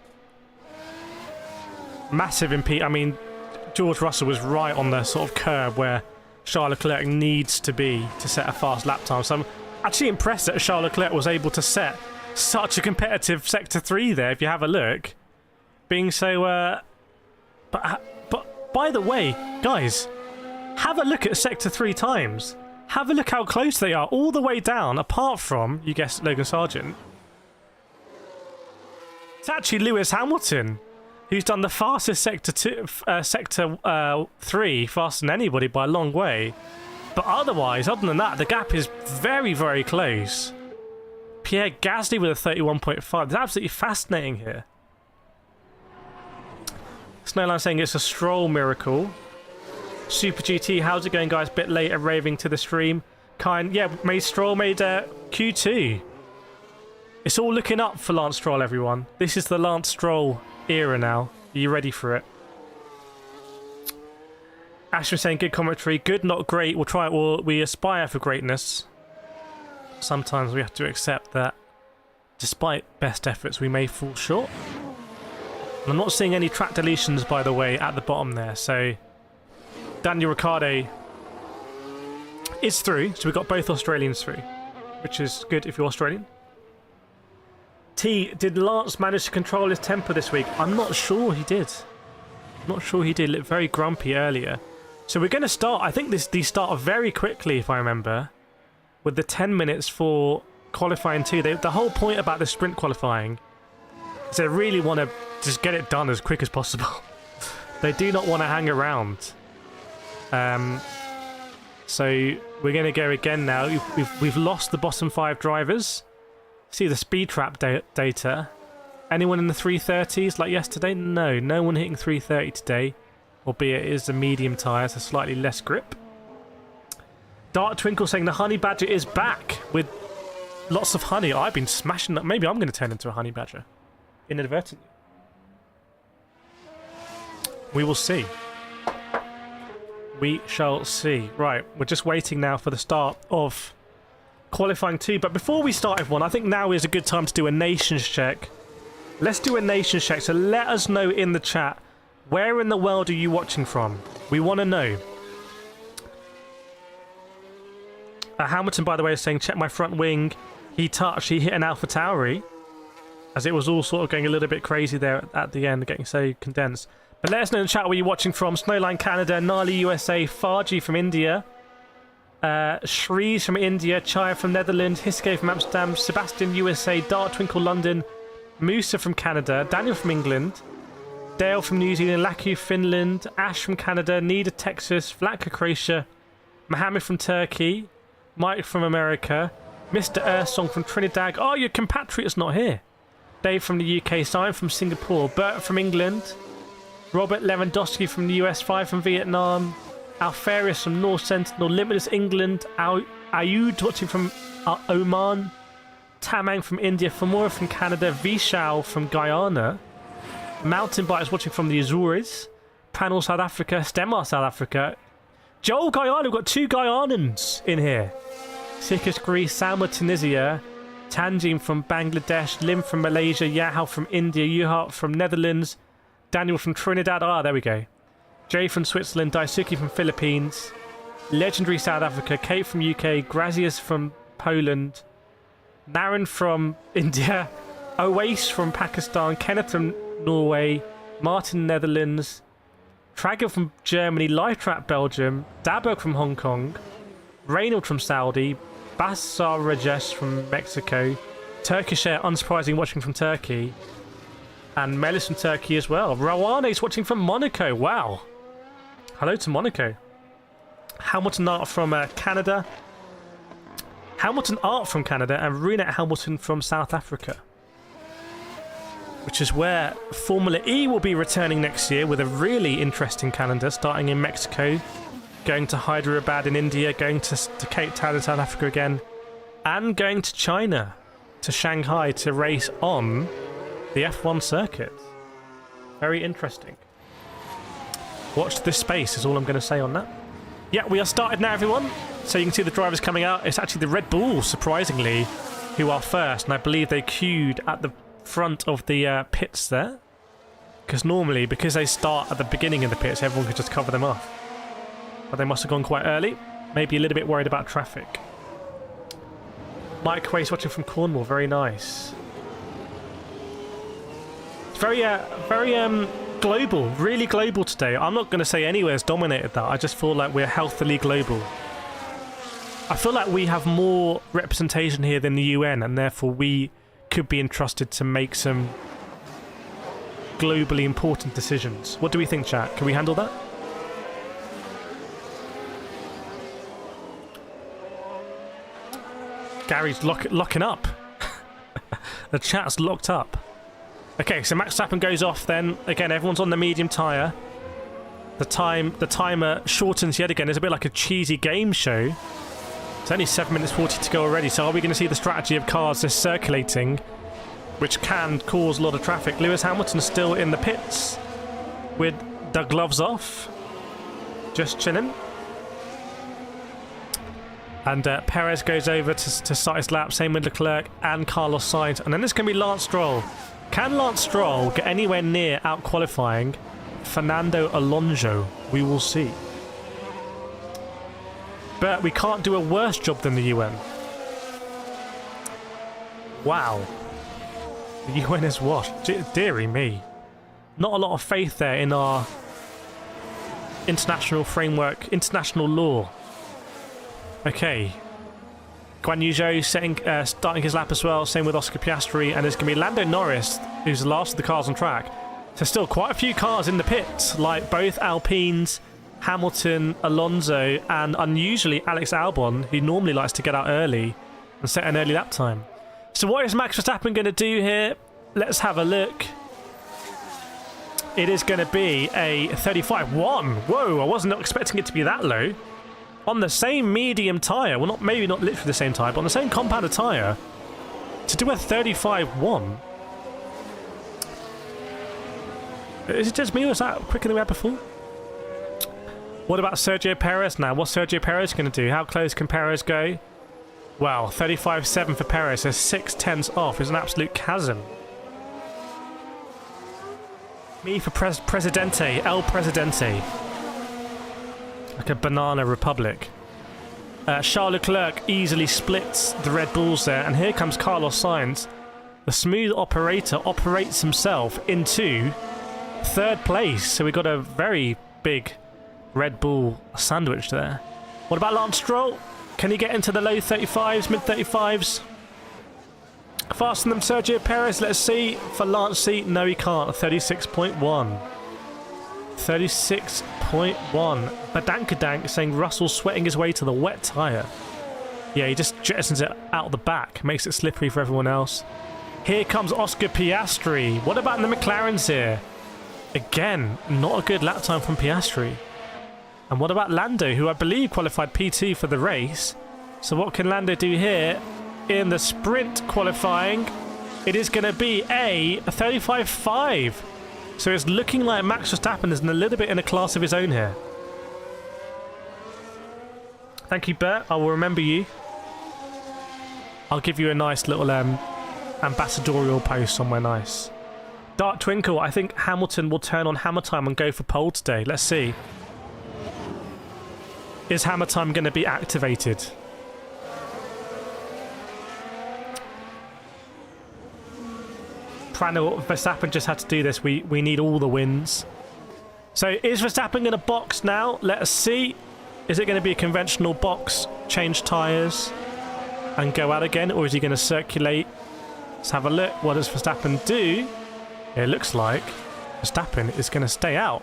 S1: Massive impede. I mean, George Russell was right on the sort of curb where Charles Leclerc needs to be to set a fast lap time. So I'm actually impressed that Charles Leclerc was able to set such a competitive Sector 3 there, if you have a look. Being so... But by the way, guys, have a look at Sector 3 times. Have a look how close they are, all the way down, apart from, you guessed, Logan Sargent. It's actually Lewis Hamilton, who's done the fastest Sector 3, faster than anybody by a long way. But otherwise, other than that, the gap is very, very close. Pierre Gasly with a 31.5. It's absolutely fascinating here. Snowline saying it's a Stroll miracle. Super GT, how's it going, guys? Bit late raving to the stream. Stroll made Q2. It's all looking up for Lance Stroll, everyone. This is the Lance Stroll era now. Are you ready for it? Ashton saying good commentary. Good, not great. We'll try it. We aspire for greatness. Sometimes we have to accept that despite best efforts, we may fall short. And I'm not seeing any track deletions, by the way, at the bottom there. So Daniel Ricciardo is through. So we've got both Australians through, which is good if you're Australian. T, did Lance manage to control his temper this week? I'm not sure he did. Not sure he did. Look very grumpy earlier. So we're going to start. I think these start very quickly, if I remember, with the 10 minutes for qualifying 2. The whole point about the sprint qualifying is they really want to just get it done as quick as possible. They do not want to hang around. So we're going to go again now. We've lost the bottom 5 drivers. See the speed trap data. Anyone in the 330s like yesterday? No one hitting 330 today. Albeit it is a medium tyre, so slightly less grip. Dark Twinkle saying the honey badger is back with lots of honey. I've been smashing that. Maybe I'm going to turn into a honey badger inadvertently. We will see. We shall see. Right, we're just waiting now for the start of qualifying 2. But before we start, everyone, I think now is a good time to do a nations check. Let's do a nations check. So let us know in the chat, where in the world are you watching from? We want to know. Hamilton, by the way, is saying, check my front wing. He hit an AlphaTauri, as it was all sort of going a little bit crazy there at the end, getting so condensed. But let us know in the chat where you're watching from. Snowline Canada, Nali USA, Farji from India, Shrees from India, Chaya from Netherlands, Hiske from Amsterdam, Sebastian USA, Dark Twinkle London, Musa from Canada, Daniel from England, Dale from New Zealand, Laku Finland, Ash from Canada, Nida Texas, Vlatka Croatia, Mohammed from Turkey, Mike from America, Mr. Ersong from Trinidad. Oh, your compatriot's not here. Dave from the UK, Simon from Singapore, Bert from England, Robert Lewandowski from the US, 5 from Vietnam, Alfarius from North Sentinel, Limitless England, Ayud watching from Oman, Tamang from India, Famora from Canada, Vishal from Guyana, Mountain Bikers watching from the Azores, Panel South Africa, Stemar South Africa, Joel Guyana, we've got 2 Guyanans in here, Sikis Greece, Salma Tunisia, Tanjim from Bangladesh, Lim from Malaysia, Yahal from India, Yuhart from Netherlands, Daniel from Trinidad, there we go, Jay from Switzerland, Daisuke from Philippines, Legendary South Africa, Kate from UK, Grazius from Poland, Naren from India, Oase from Pakistan, Kenneth from Norway, Martin Netherlands, Trager from Germany, Livetrap Belgium, Daberg from Hong Kong, Reynolds from Saudi, Bassar Rajesh from Mexico, Turkish Air, unsurprising, watching from Turkey, and Melis from Turkey as well. Rawane is watching from Monaco. Wow. Hello to Monaco. Hamilton Art from Canada. Hamilton Art from Canada and Runette Hamilton from South Africa. which is where Formula E will be returning next year with a really interesting calendar, starting in Mexico, going to Hyderabad in India, going to Cape Town in South Africa again, and going to China, to Shanghai, to race on the F1 circuit. Very interesting. Watch this space is all I'm going to say on that. Yeah, we are started now, everyone. So you can see the drivers coming out. It's actually the Red Bull, surprisingly, who are first. And I believe they queued at the front of the pits there. Because normally, because they start at the beginning of the pits, everyone could just cover them off. But they must have gone quite early. Maybe a little bit worried about traffic. Mike Wace watching from Cornwall. Very nice. It's very global, really global today. I'm not going to say anywhere's dominated that. I just feel like we're healthily global. I feel like we have more representation here than the UN, and therefore we could be entrusted to make some globally important decisions. What do we think, chat? Can we handle that? Gary's locking up. The chat's locked up. Okay, so Max Verstappen goes off then. Again, everyone's on the medium tyre. The timer shortens yet again. It's a bit like a cheesy game show. It's only 7 minutes 40 to go already. So are we going to see the strategy of cars just circulating, which can cause a lot of traffic? Lewis Hamilton's still in the pits with the gloves off. Just chilling. And Perez goes over to start his lap. Same with Leclerc and Carlos Sainz. And then there's going to be Lance Stroll. Can Lance Stroll get anywhere near out-qualifying Fernando Alonso? We will see. But we can't do a worse job than the UN. Wow. The UN is washed. Deary me. Not a lot of faith there in our international framework, international law. Okay. Guan Yu Zhou starting his lap as well, same with Oscar Piastri, and there's going to be Lando Norris, who's the last of the cars on track. So still quite a few cars in the pits, like both Alpines, Hamilton, Alonso, and unusually Alex Albon, who normally likes to get out early and set an early lap time. So what is Max Verstappen going to do here? Let's have a look. It is going to be a 35-1. Whoa, I wasn't expecting it to be that low. On the same medium tyre, well, maybe not literally the same tyre, but on the same compounded tyre, to do a 35-1. Is it just me, or is that quicker than we had before? What about Sergio Perez now? What's Sergio Perez going to do? How close can Perez go? Well, 35-7 for Perez, so 6/10 off is an absolute chasm. Me for Presidente, El Presidente. Like a banana republic. Charles Leclerc easily splits the Red Bulls there, and here comes Carlos Sainz. The smooth operator operates himself into third place, so we got a very big Red Bull sandwich there. What about Lance Stroll? Can he get into the low 35s, mid 35s? Faster than Sergio Perez, let's see. For Lance C, no he can't. 36.1. 36.1. Badankadank saying Russell's sweating his way to the wet tyre. Yeah, he just jettisons it out the back. Makes it slippery for everyone else. Here comes Oscar Piastri. What about the McLarens here? Again, not a good lap time from Piastri. And what about Lando, who I believe qualified P2 for the race? So what can Lando do here? In the sprint qualifying, it is going to be a 35.5. So it's looking like Max Verstappen is a little bit in a class of his own here. Thank you, Bert. I will remember you. I'll give you a nice little ambassadorial post somewhere nice. Dark Twinkle, I think Hamilton will turn on Hammer Time and go for pole today. Let's see. Is Hammer Time going to be activated? Verstappen just had to do this. We need all the wins. So is Verstappen going to box now? Let us see. Is it going to be a conventional box, change tyres, and go out again? Or is he going to circulate? Let's have a look. What does Verstappen do? It looks like Verstappen is going to stay out.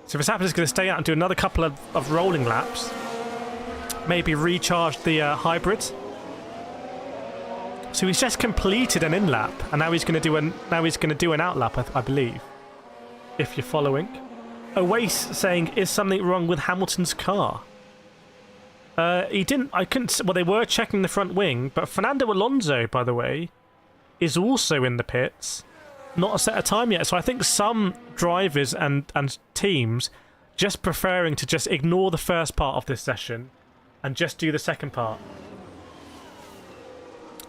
S1: So Verstappen is going to stay out and do another couple of rolling laps. Maybe recharge the hybrid. So he's just completed an in-lap, and now he's going to do an out-lap, I believe. If you're following. Awais saying, is something wrong with Hamilton's car? He didn't. I couldn't. Well, they were checking the front wing, but Fernando Alonso, by the way, is also in the pits. Not set a time yet. So I think some drivers and teams just preferring to just ignore the first part of this session and just do the second part.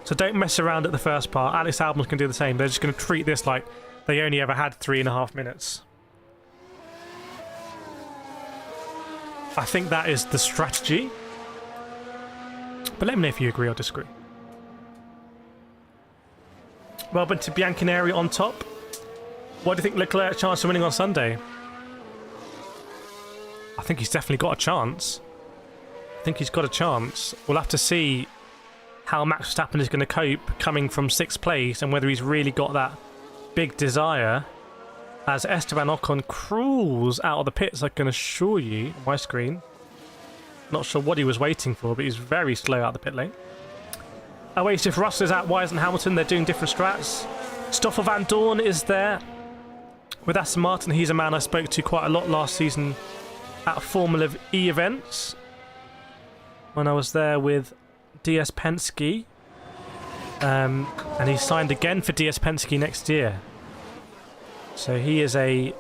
S1: So don't mess around at the first part. Alex Albon's going to do the same. They're just going to treat this like they only ever had 3.5 minutes. I think that is the strategy. But let me know if you agree or disagree. Welcome to Bianconeri on top. What do you think Leclerc's chance of winning on Sunday? I think he's definitely got a chance. I think he's got a chance. We'll have to see how Max Verstappen is going to cope coming from 6th place and whether he's really got that big desire. As Esteban Ocon crawls out of the pits, I can assure you, on my screen. Not sure what he was waiting for, but he's very slow out of the pit lane. Oh wait, so if Russell is out, why isn't Hamilton? They're doing different strats. Stoffel Van Dorn is there. With Aston Martin, he's a man I spoke to quite a lot last season at Formula E events. When I was there with DS Penske. And he signed again for DS Penske next year. So he is a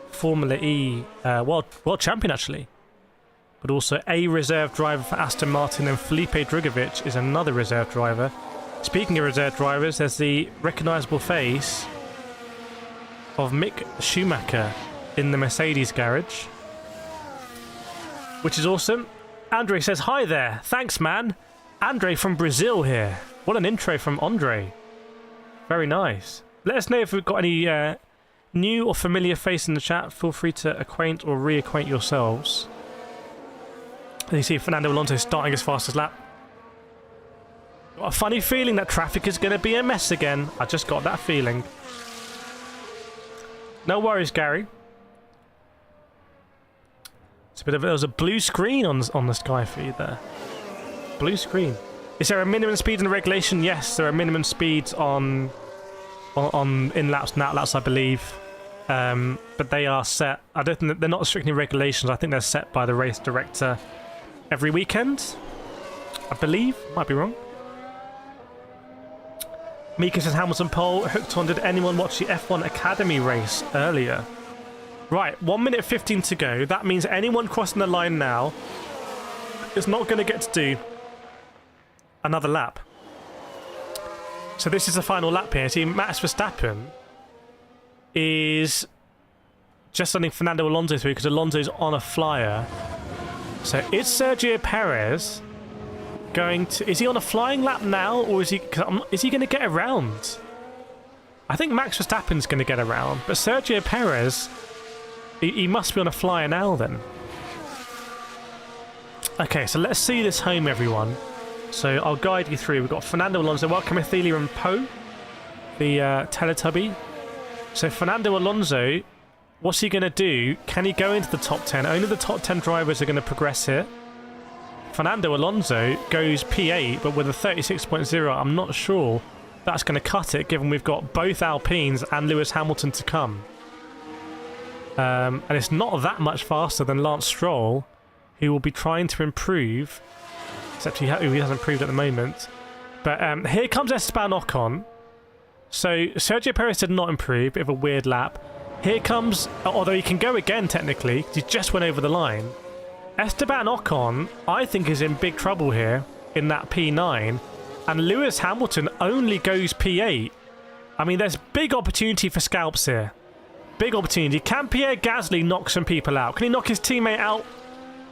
S1: Formula E world champion, actually. But also a reserve driver for Aston Martin, and Felipe Drugovich is another reserve driver. Speaking of reserve drivers, there's the recognisable face of Mick Schumacher in the Mercedes garage, which is awesome. Andre says, hi there. Thanks, man. Andre from Brazil here. What an intro from Andre. Very nice. Let us know if we've got any new or familiar face in the chat. Feel free to acquaint or reacquaint yourselves. And you see Fernando Alonso starting his fastest lap. Got a funny feeling that traffic is going to be a mess again. I just got that feeling. No worries, Gary. It's a bit of there was a blue screen on the Sky feed there. Blue screen. Is there a minimum speed in the regulation? Yes, there are minimum speeds on in-laps and out-laps, I believe. But they are set. I don't think they're not strictly regulations. I think they're set by the race director every weekend, I believe. Might be wrong. Mika says Hamilton pole. Hooked on. Did anyone watch the F1 Academy race earlier? Right, 1 minute 15 to go. That means anyone crossing the line now is not going to get to do another lap. So this is the final lap here. See, Max Verstappen is just sending Fernando Alonso through because Alonso's on a flyer. So is Sergio Perez going to... Is he on a flying lap now, or is he going to get around? I think Max Verstappen's going to get around, but Sergio Perez, he must be on a flyer now then. Okay, so let's see this home, everyone. So I'll guide you through. We've got Fernando Alonso. Welcome, Athelia and Poe, the Teletubby. So Fernando Alonso, what's he going to do? Can he go into the top 10? Only the top 10 drivers are going to progress here. Fernando Alonso goes P8, but with a 36.0, I'm not sure that's going to cut it, given we've got both Alpines and Lewis Hamilton to come. And it's not that much faster than Lance Stroll, who will be trying to improve, except he hasn't improved at the moment. But here comes Esteban Ocon. So Sergio Perez did not improve, bit of a weird lap. Here comes, although he can go again technically, because he just went over the line. Esteban Ocon, I think, is in big trouble here in that P9, and Lewis Hamilton only goes P8. I mean, there's big opportunity for scalps here. Big opportunity. Can Pierre Gasly knock some people out? Can he knock his teammate out?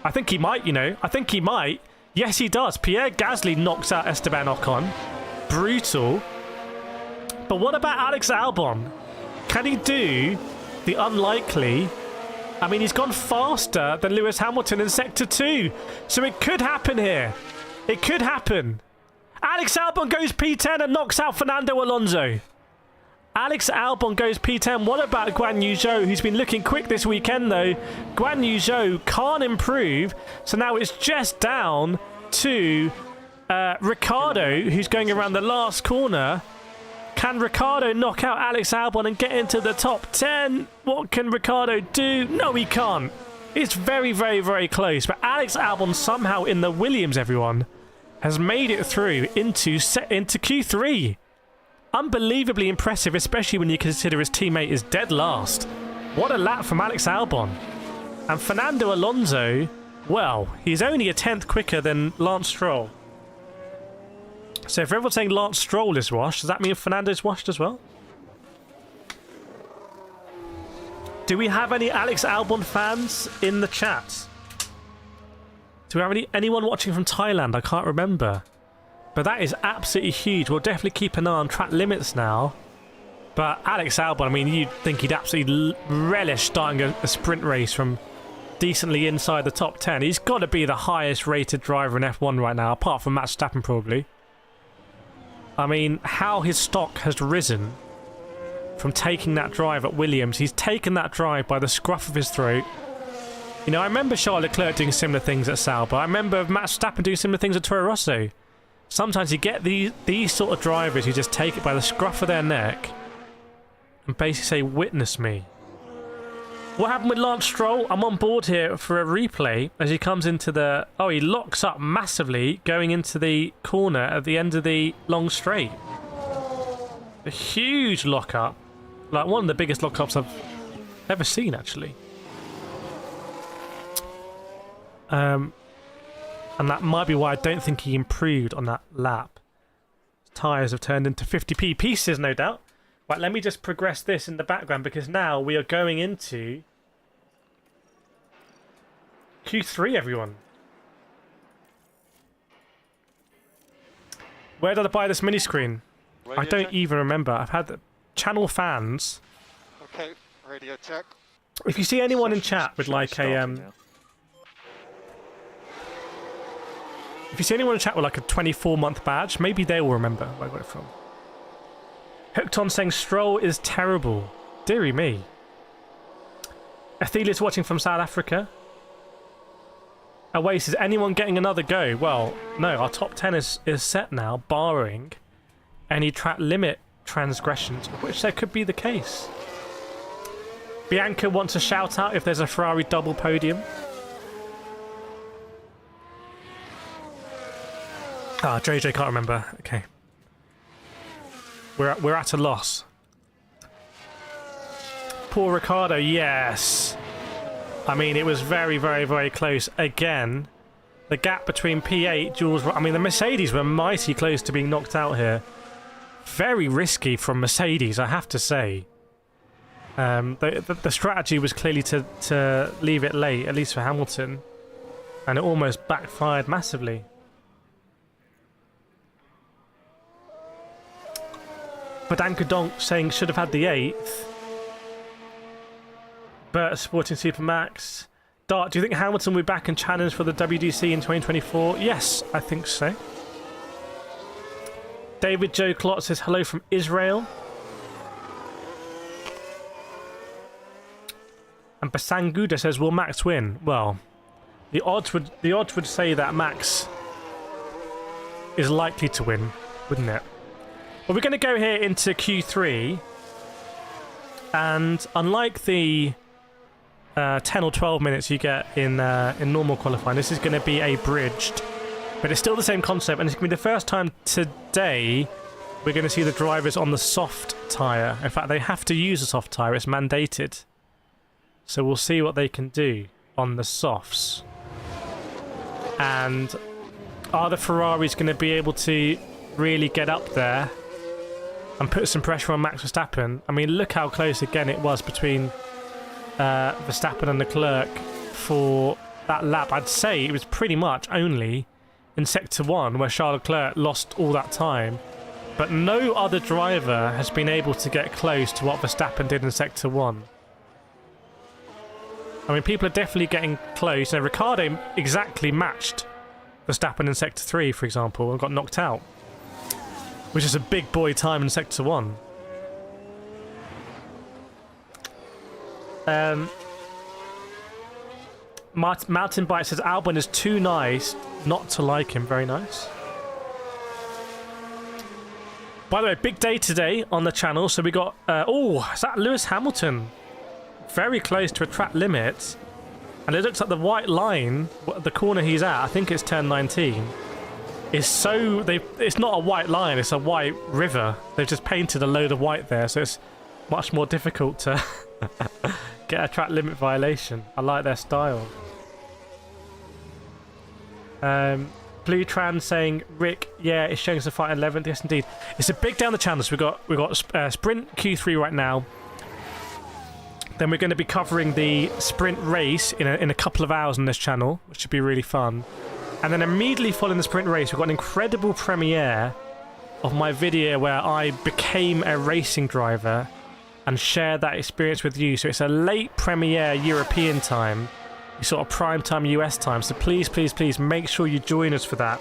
S1: I think he might, you know. I think he might. Yes, he does. Pierre Gasly knocks out Esteban Ocon. Brutal. But what about Alex Albon? Can he do the unlikely? I mean, he's gone faster than Lewis Hamilton in Sector 2. So it could happen here. It could happen. Alex Albon goes P10 and knocks out Fernando Alonso. Alex Albon goes P10. What about Guan Yu Zhou, who's been looking quick this weekend, though? Guan Yu Zhou can't improve. So now it's just down to Ricciardo, who's going around the last corner. Can Ricciardo knock out Alex Albon and get into the top 10? What can Ricciardo do? No, he can't. It's very, very, very close. But Alex Albon somehow in the Williams, everyone, has made it through into Q3. Unbelievably impressive, especially when you consider his teammate is dead last. What a lap from Alex Albon. And Fernando Alonso, well, he's only a 10th quicker than Lance Stroll. So if everyone's saying Lance Stroll is washed, does that mean Fernando's washed as well? Do we have any Alex Albon fans in the chat? Do we have anyone watching from Thailand? I can't remember. But that is absolutely huge. We'll definitely keep an eye on track limits now. But Alex Albon, I mean, you'd think he'd absolutely relish starting a sprint race from decently inside the top 10. He's got to be the highest rated driver in F1 right now, apart from Max Verstappen probably. I mean, how his stock has risen from taking that drive at Williams. He's taken that drive by the scruff of his throat. You know, I remember Charles Leclerc doing similar things at Sauber. I remember Max Verstappen doing similar things at Toro Rosso. Sometimes you get these sort of drivers who just take it by the scruff of their neck and basically say, witness me. What happened with Lance Stroll? I'm on board here for a replay as he comes into the... Oh, he locks up massively going into the corner at the end of the long straight. A huge lock-up. Like, one of the biggest lock-ups I've ever seen, actually. And that might be why I don't think he improved on that lap. His tyres have turned into 50p pieces, no doubt. Right, let me just progress this in the background because now we are going into Q3, everyone. Where did I buy this mini screen? I don't even remember. I've had channel fans.
S2: Okay, radio check.
S1: If you see anyone in chat with like a if you see anyone in chat with like a 24-month badge, maybe they will remember where I got it from. Hooked on saying Stroll is terrible. Deary me. Athelia's watching from South Africa. Away says, anyone getting another go? Well, no, our top 10 is set now, barring any track limit transgressions, which there could be the case. Bianca wants a shout out if there's a Ferrari double podium. Ah, JJ can't remember. Okay. We're at a loss. Poor Ricciardo, yes. I mean, it was very, very, very close. Again, the gap between P8, Jules... I mean, the Mercedes were mighty close to being knocked out here. Very risky from Mercedes, I have to say. The strategy was clearly to leave it late, at least for Hamilton. And it almost backfired massively. But Ankadonk saying should have had the 8th. Bert supporting Supermax. Dart, do you think Hamilton will be back and challenge for the WDC in 2024? Yes, I think so. David Joe Clot says hello from Israel. And Basanguda says, will Max win? Well, the odds would say that Max is likely to win, wouldn't it? Well, we're going to go here into Q3, and unlike the 10 or 12 minutes you get in normal qualifying, this is going to be abridged, but it's still the same concept, and it's going to be the first time today we're going to see the drivers on the soft tyre. In fact, they have to use a soft tyre, it's mandated. So we'll see what they can do on the softs. And are the Ferraris going to be able to really get up there and put some pressure on Max Verstappen? I mean, look how close again it was between Verstappen and Leclerc for that lap. I'd say it was pretty much only in Sector 1 where Charles Leclerc lost all that time. But no other driver has been able to get close to what Verstappen did in Sector 1. I mean, people are definitely getting close. Now, Ricciardo exactly matched Verstappen in Sector 3, for example, and got knocked out, which is a big boy time in Sector 1. Mountain Bike says Albon is too nice not to like him. Very nice. By the way, big day today on the channel. So we got... is that Lewis Hamilton? Very close to a track limit. And it looks like the white line, the corner he's at, I think it's turn 19, is so... It's not a white line, it's a white river. They've just painted a load of white there, so it's much more difficult to get a track limit violation. I like their style. Blue Tran saying, Rick, yeah, it's showing us a fight in 11th. Yes, indeed. It's a big day on the channel. So we've got Sprint Q3 right now. Then we're going to be covering the Sprint race in a couple of hours on this channel, which should be really fun. And then immediately following the Sprint race, we've got an incredible premiere of my video where I became a racing driver and shared that experience with you. So it's a late premiere European time. Sort of prime time US time, so please make sure you join us for that.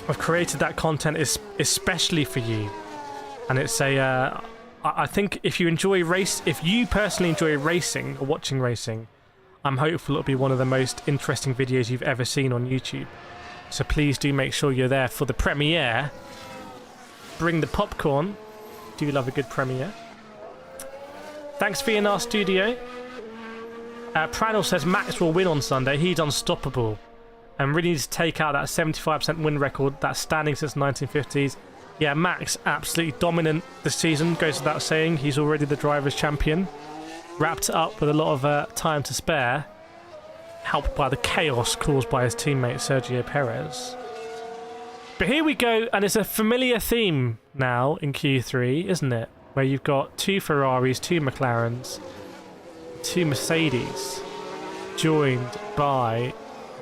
S1: I've created that content especially for you, and it's I think if you personally enjoy racing or watching racing, I'm hopeful it'll be one of the most interesting videos you've ever seen on YouTube. So please do make sure you're there for the premiere. Bring the popcorn. Do love a good premiere. Thanks for in our studio. Pranel says Max will win on Sunday. He's unstoppable and really needs to take out that 75% win record that's standing since the 1950s. Yeah, Max absolutely dominant this season, goes without saying. He's already the driver's champion. Wrapped it up with a lot of time to spare, helped by the chaos caused by his teammate Sergio Perez. But here we go, and it's a familiar theme now in Q3, isn't it? Where you've got 2 Ferraris, 2 McLarens, 2 Mercedes, joined by,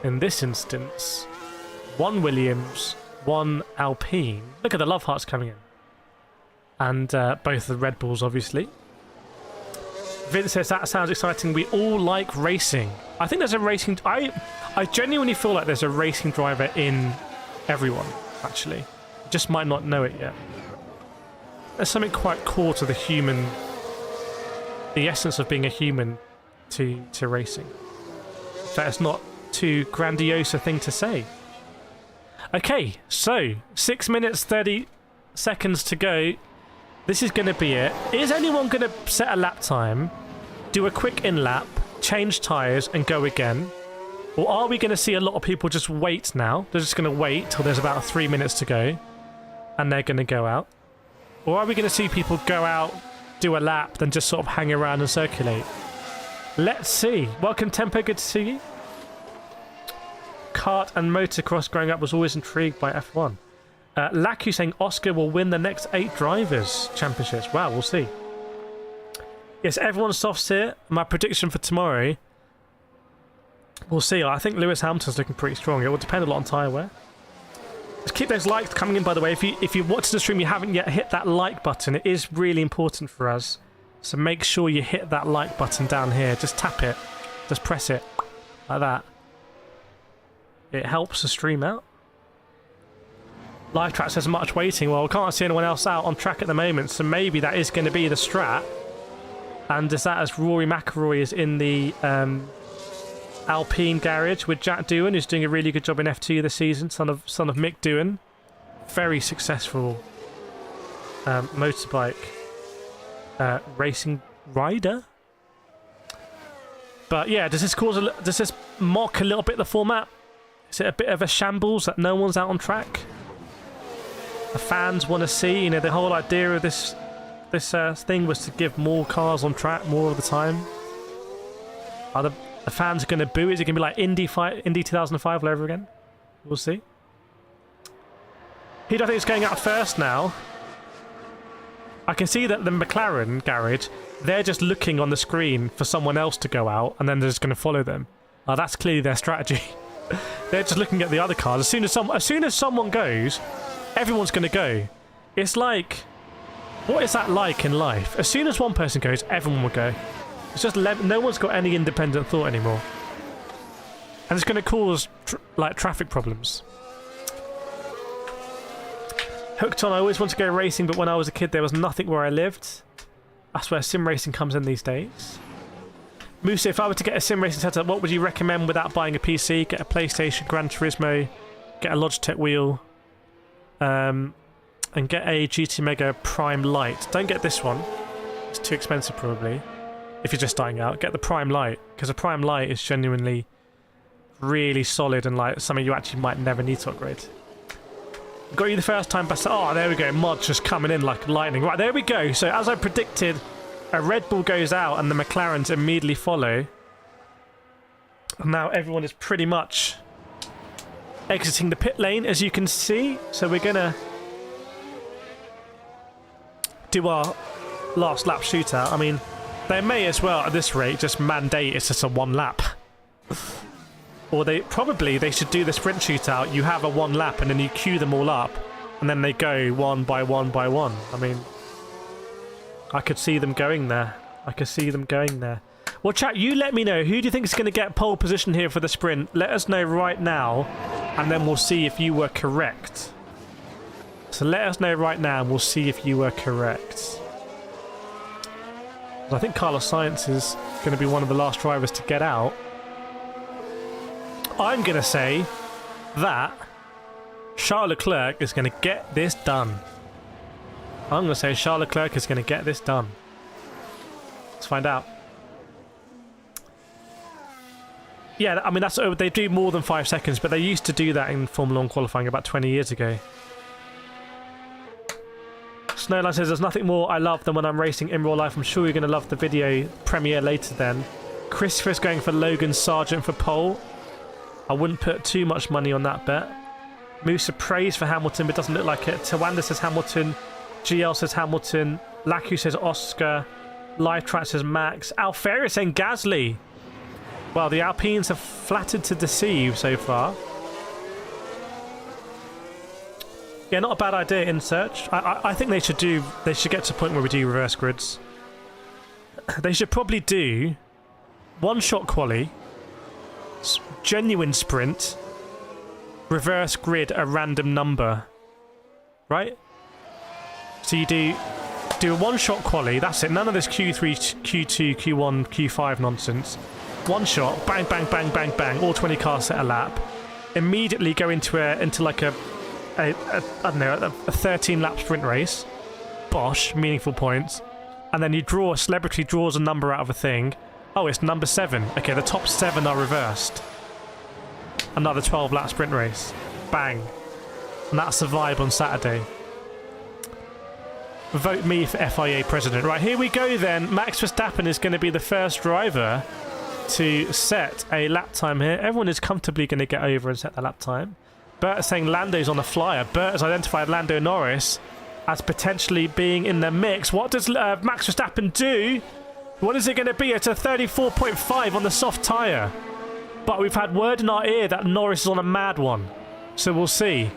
S1: in this instance, 1 Williams, 1 Alpine. Look at the love hearts coming in. And both the Red Bulls, obviously. Vince says, that sounds exciting. We all like racing. I think there's a racing... I genuinely feel like there's a racing driver in everyone, actually. Just might not know it yet. There's something quite core to the human... the essence of being a human to racing. That is not too grandiose a thing to say. Okay, so 6 minutes 30 seconds to go. This is going to be it. Is anyone going to set a lap time, do a quick in-lap, change tyres and go again? Or are we going to see a lot of people just wait now? They're just going to wait till there's about 3 minutes to go and they're going to go out? Or are we going to see people go out, do a lap, then just sort of hang around and circulate? Let's see. Welcome, Tempo. Good to see you. Kart and motocross growing up was always intrigued by F1. Laku saying Oscar will win the next 8 drivers championships. Wow, we'll see. Yes, everyone's softs here. My prediction for tomorrow, we'll see. I think Lewis Hamilton's looking pretty strong. It will depend a lot on tyre wear. Let's keep those likes coming in, by the way. If you watch the stream, you haven't yet hit that like button. It is really important for us. So make sure you hit that like button down here. Just tap it. Just press it. Like that. It helps the stream out. Live track says much waiting. Well, I can't see anyone else out on track at the moment. So maybe that is going to be the strat. And is that as Rory McIlroy is in the... Alpine garage with Jack Doohan, who's doing a really good job in F2 this season, son of Mick Doohan. Very successful motorbike racing rider. But yeah, does this mock a little bit the format? Is it a bit of a shambles that no one's out on track? The fans want to see, the whole idea of this thing was to give more cars on track more of the time. Are the fans are going to boo? Is it going to be like Indy 2005 all over again? We'll see. Who do I think is going out first now? I can see that the McLaren garage, they're just looking on the screen for someone else to go out, and then they're just going to follow them. Oh, that's clearly their strategy. They're just looking at the other cars. As soon as someone goes, everyone's going to go. It's like, what is that like in life? As soon as one person goes, everyone will go. It's just no one's got any independent thought anymore, and it's going to cause traffic problems. Hooked on. I always wanted to go racing, but when I was a kid, there was nothing where I lived. That's where sim racing comes in these days. Musa, if I were to get a sim racing setup, what would you recommend without buying a PC? Get a PlayStation, Gran Turismo, get a Logitech wheel. and get a GT Mega Prime Light. Don't get this one. It's too expensive probably. If you're just starting out, get the Prime Light, because a Prime Light is genuinely really solid and like something you actually might never need to upgrade. Got you the first time, but oh, there we go. Mod just coming in like lightning. Right, there we go. So as I predicted, a Red Bull goes out and the McLarens immediately follow. And now everyone is pretty much exiting the pit lane, as you can see. So we're gonna do our last lap shootout. I mean, they may as well at this rate just mandate it's just a 1 lap. Or they should do the sprint shootout. You have a 1 lap and then you queue them all up and then they go one by one by one. I mean, I could see them going there. I could see them going there. Well, chat, you let me know. Who do you think is going to get pole position here for the sprint? Let us know right now and then we'll see if you were correct. So let us know right now and we'll see if you were correct. I think Carlos Sainz is going to be one of the last drivers to get out. I'm going to say that Charles Leclerc is going to get this done. I'm going to say Charles Leclerc is going to get this done. Let's find out. Yeah, I mean, they do more than 5 seconds, but they used to do that in Formula 1 qualifying about 20 years ago. Snowline says, there's nothing more I love than when I'm racing in real life. I'm sure you're going to love the video premiere later then. Christopher's going for Logan Sargent for pole. I wouldn't put too much money on that bet. Musa prays for Hamilton, but doesn't look like it. Tawanda says Hamilton. GL says Hamilton. Laku says Oscar. Live Track says Max. Alfaria saying Gasly. Well, the Alpines have flattered to deceive so far. Yeah, not a bad idea in search. I think they should get to a point where we do reverse grids. They should probably do 1-shot quali, genuine sprint, reverse grid a random number. Right? So you do a 1-shot quali, that's it. None of this Q3, Q2, Q1, Q5 nonsense. 1 shot, bang, bang, bang, bang, bang, all 20 cars set a lap. Immediately go into like a I don't know, a 13-lap sprint race. Bosh, meaningful points. And then you draw, a celebrity draws a number out of a thing. Oh, it's number 7. Okay, the top 7 are reversed. Another 12-lap sprint race. Bang. And that's the vibe on Saturday. Vote me for FIA president. Right, here we go then. Max Verstappen is going to be the first driver to set a lap time here. Everyone is comfortably going to get over and set the lap time. Bert is saying Lando's on the flyer. Bert has identified Lando Norris as potentially being in the mix. What does Max Verstappen do? What is it going to be? It's a 34.5 on the soft tyre. But we've had word in our ear that Norris is on a mad one. So we'll see.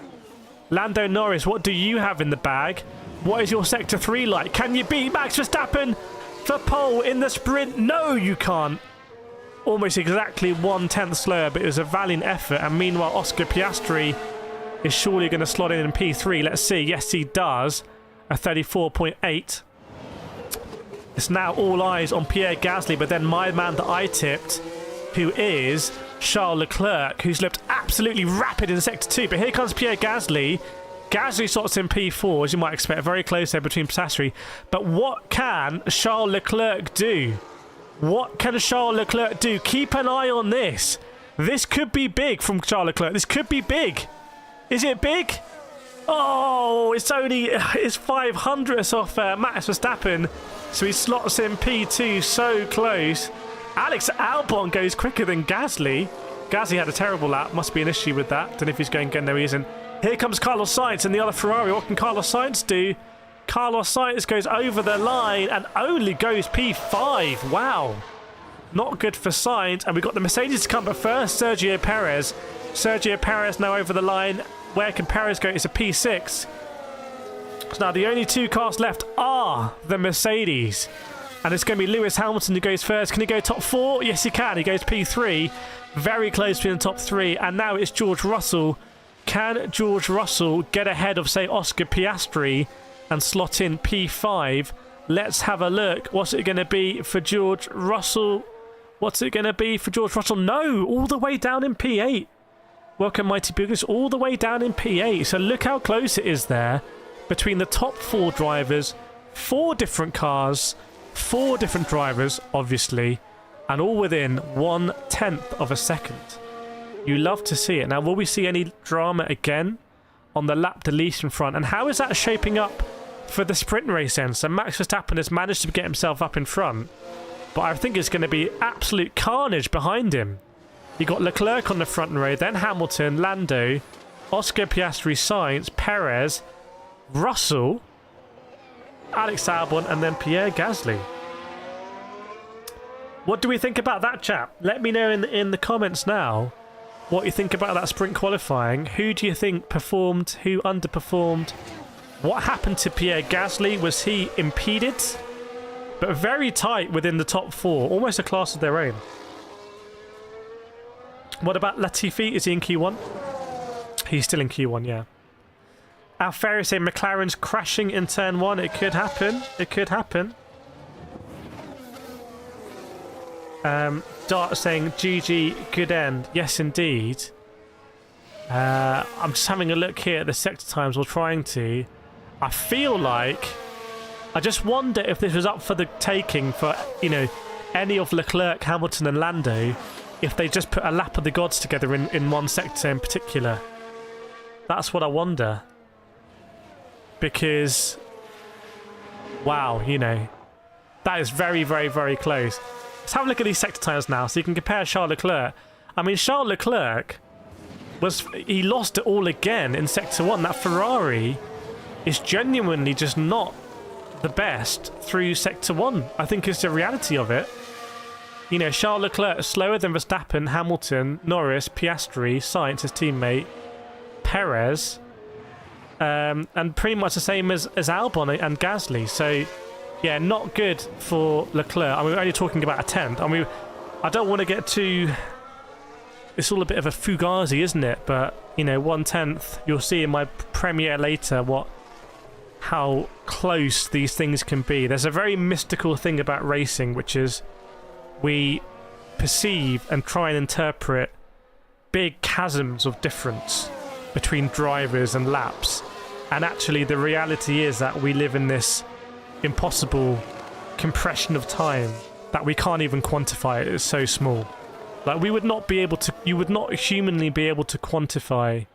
S1: Lando Norris, what do you have in the bag? What is your Sector 3 like? Can you beat Max Verstappen for pole in the sprint? No, you can't. Almost exactly 1/10 slower, but it was a valiant effort. And meanwhile, Oscar Piastri is surely going to slot in P3. Let's see. Yes, he does. A 34.8. It's now all eyes on Pierre Gasly, but then my man that I tipped, who is Charles Leclerc, who's looked absolutely rapid in Sector 2. But here comes Pierre Gasly. Gasly slots in P4, as you might expect. Very close there between Piastri. But what can Charles Leclerc do? What can Charles Leclerc do? Keep an eye on this. This could be big from Charles Leclerc. This could be big. Is it big? Oh, it's 500th off Max Verstappen. So he slots in P2 so close. Alex Albon goes quicker than Gasly. Gasly had a terrible lap. Must be an issue with that. Don't know if he's going again. No, he isn't. Here comes Carlos Sainz in the other Ferrari. What can Carlos Sainz do? Carlos Sainz goes over the line and only goes P5. Wow. Not good for Sainz. And we've got the Mercedes to come, but first, Sergio Perez. Sergio Perez now over the line. Where can Perez go? It's a P6. So now the only 2 cars left are the Mercedes. And it's going to be Lewis Hamilton who goes first. Can he go top 4? Yes, he can. He goes P3. Very close to the top 3. And now it's George Russell. Can George Russell get ahead of, say, Oscar Piastri and slot in P5? Let's have a look. What's it going to be for George Russell? What's it going to be for George Russell? No, all the way down in P8. Welcome, Mighty Buglers, all the way down in P8. So look how close it is there. between the top 4 drivers, 4 different cars, 4 different drivers, obviously, and all within 1/10 of a second. You love to see it. Now, will we see any drama again on the lap deletion front? And how is that shaping up for the sprint race then? So Max Verstappen has managed to get himself up in front, but I think it's going to be absolute carnage behind him. You got Leclerc on the front row, then Hamilton, Lando, Oscar Piastri, Sainz, Perez, Russell, Alex Albon, and then Pierre Gasly. What do we think about that, chap? Let me know in the comments now what you think about that sprint qualifying. Who do you think performed? Who underperformed? What happened to Pierre Gasly? Was he impeded? But very tight within the top 4, almost a class of their own. What about Latifi? Is he in Q1? He's still in Q1, yeah. AlphaTauri saying McLaren's crashing in turn 1. It could happen. It could happen. Dart saying GG, good end. Yes, indeed. I'm just having a look here at the sector times, or trying to. I feel like... I just wonder if this was up for the taking for, you know, any of Leclerc, Hamilton and Lando, if they just put a lap of the gods together in one sector in particular. That's what I wonder. Because, wow, you know, that is very, very, very close. Let's have a look at these sector times now so you can compare Charles Leclerc. I mean, Charles Leclerc, he lost it all again in sector 1. That Ferrari is genuinely just not the best through sector 1. I think is the reality of it. You know, Charles Leclerc is slower than Verstappen, Hamilton, Norris, Piastri, Sainz, his teammate, Perez, and pretty much the same as Albon and Gasly. So, yeah, not good for Leclerc. I mean, we're only talking about a 10th. I mean, I don't want to get too... It's all a bit of a fugazi, isn't it? But, you know, 1/10. You'll see in my premiere later how close these things can be. There's a very mystical thing about racing, which is we perceive and try and interpret big chasms of difference between drivers and laps. And actually the reality is that we live in this impossible compression of time that we can't even quantify. It is so small. Like, we would not be able to... You would not humanly be able to quantify...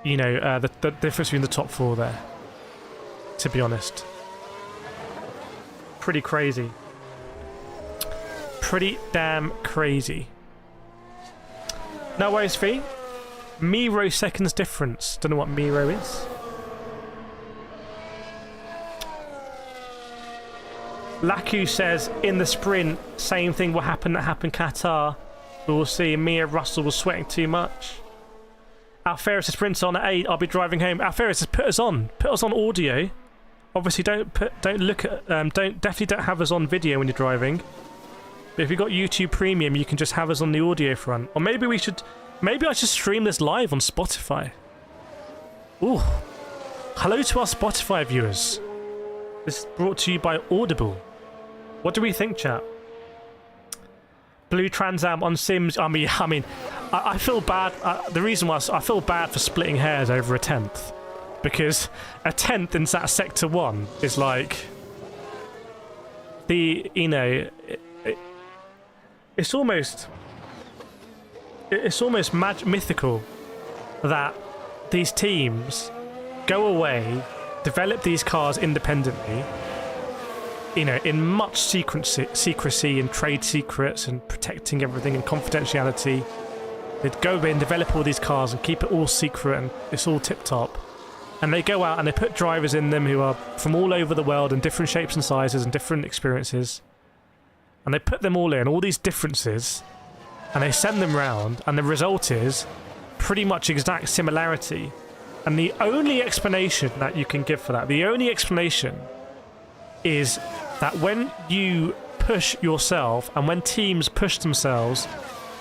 S1: you know, the difference between the top 4 there. To be honest. Pretty crazy. Pretty damn crazy. No worries, Fee. Miro seconds difference. Don't know what Miro is. Laku says, in the sprint, same thing will happen that happened Qatar. We will see. Mia Russell was sweating too much. Alferis sprints on at 8. I'll be driving home. Alferis says, put us on audio. Obviously, definitely don't have us on video when you're driving. But if you've got YouTube Premium, you can just have us on the audio front. Or maybe I should stream this live on Spotify. Ooh. Hello to our Spotify viewers. This is brought to you by Audible. What do we think, chat? Blue Trans Am on Sims. I mean, I feel bad. The reason was I feel bad for splitting hairs over a 10th, because a 10th in that sector 1 is like it's almost mythical that these teams go away, develop these cars independently, you know, in much secrecy and trade secrets and protecting everything and confidentiality. They'd go away and develop all these cars and keep it all secret, and it's all tip-top. And they go out and they put drivers in them who are from all over the world in different shapes and sizes and different experiences. And they put them all in, all these differences, and they send them round, and the result is pretty much exact similarity. And the only explanation that you can give for that, the only explanation is that when you push yourself and when teams push themselves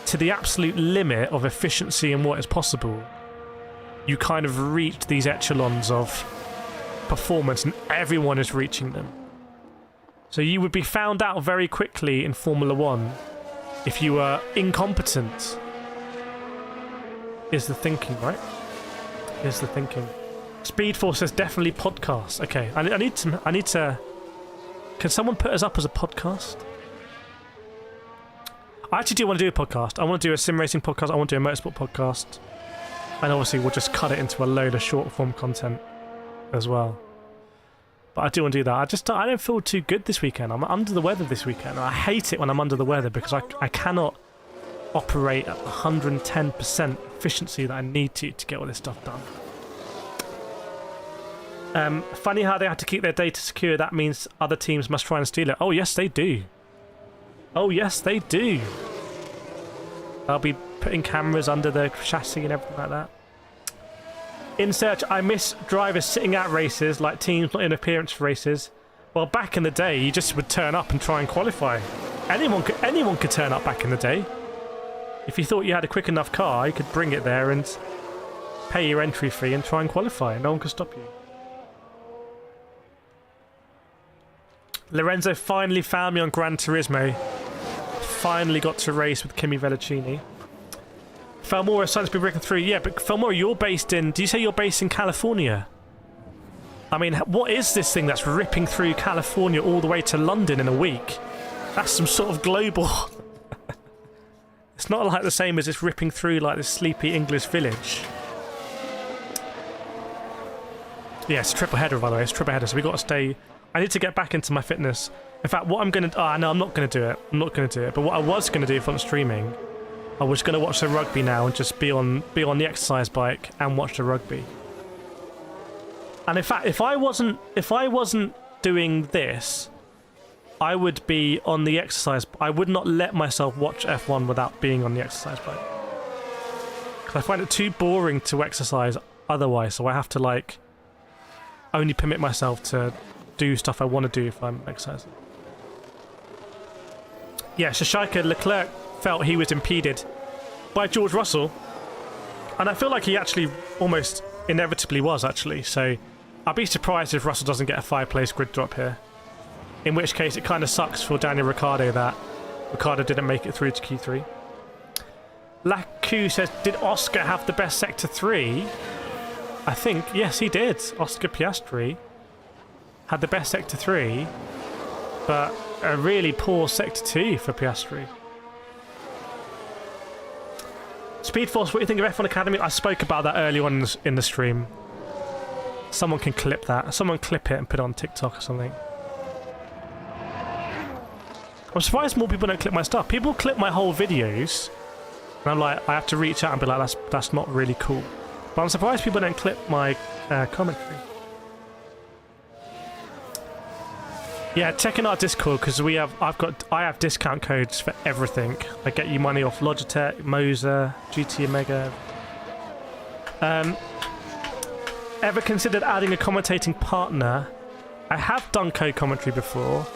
S1: to the absolute limit of efficiency and what is possible, you kind of reach these echelons of performance, and everyone is reaching them. So you would be found out very quickly in Formula 1 if you were incompetent, is the thinking, right? is the thinking. Speed Force says definitely podcast. Okay, I need to. Can someone put us up as a podcast? I actually do want to do a podcast. I want to do a sim racing podcast. I want to do a motorsport podcast. And obviously we'll just cut it into a load of short form content as well. But I do want to do that. I don't feel too good this weekend. I'm under the weather this weekend. I hate it when I'm under the weather because I cannot operate at 110% efficiency that I need to get all this stuff done. Funny how they had to keep their data secure. That means other teams must try and steal it. Oh, yes, they do. Oh, yes, they do. They'll be putting cameras under the chassis and everything like that. In search, I miss drivers sitting out races, like teams not in appearance races. Well, back in the day, you just would turn up and try and qualify. Anyone could turn up back in the day. If you thought you had a quick enough car, you could bring it there and pay your entry fee and try and qualify. No one could stop you. Lorenzo finally found me on Gran Turismo. Finally got to race with Kimi Vellicini. Felmora, Sainz been breaking through. Yeah, but Felmora, you're based in... Do you say you're based in California? I mean, what is this thing that's ripping through California all the way to London in a week? That's some sort of global... It's not like the same as it's ripping through like this sleepy English village. Yeah, it's a triple header, by the way. It's a triple header, so we got to stay... I need to get back into my fitness. In fact, what I'm going to... no, I'm not going to do it. I'm not going to do it. But what I was going to do if I'm streaming, I was going to watch the rugby now and just be on the exercise bike and watch the rugby. And in fact, if I wasn't doing this, I would be on the exercise... I would not let myself watch F1 without being on the exercise bike. Because I find it too boring to exercise otherwise, so I have to, like, only permit myself to do stuff I want to do if I'm exercising. Yeah, Shashika Leclerc felt he was impeded by George Russell, and I feel like he actually almost inevitably was, actually, so I'd be surprised if Russell doesn't get a 5-place grid drop here, in which case it kind of sucks for Daniel Ricciardo that Ricciardo didn't make it through to Q3. Laku says, did Oscar have the best Sector 3? I think, yes, he did. Oscar Piastri had the best Sector 3, but a really poor Sector 2 for Piastri. Speed Force, what do you think of F1 Academy? I spoke about that early on in the stream. Someone can clip that. Someone clip it and put it on TikTok or something. I'm surprised more people don't clip my stuff. People clip my whole videos, and I'm like, I have to reach out and be like, that's not really cool. But I'm surprised people don't clip my commentary. Yeah, check in our Discord because I have discount codes for everything. I get you money off Logitech, Moser, GT Omega. Ever considered adding a commentating partner? I have done co-commentary before.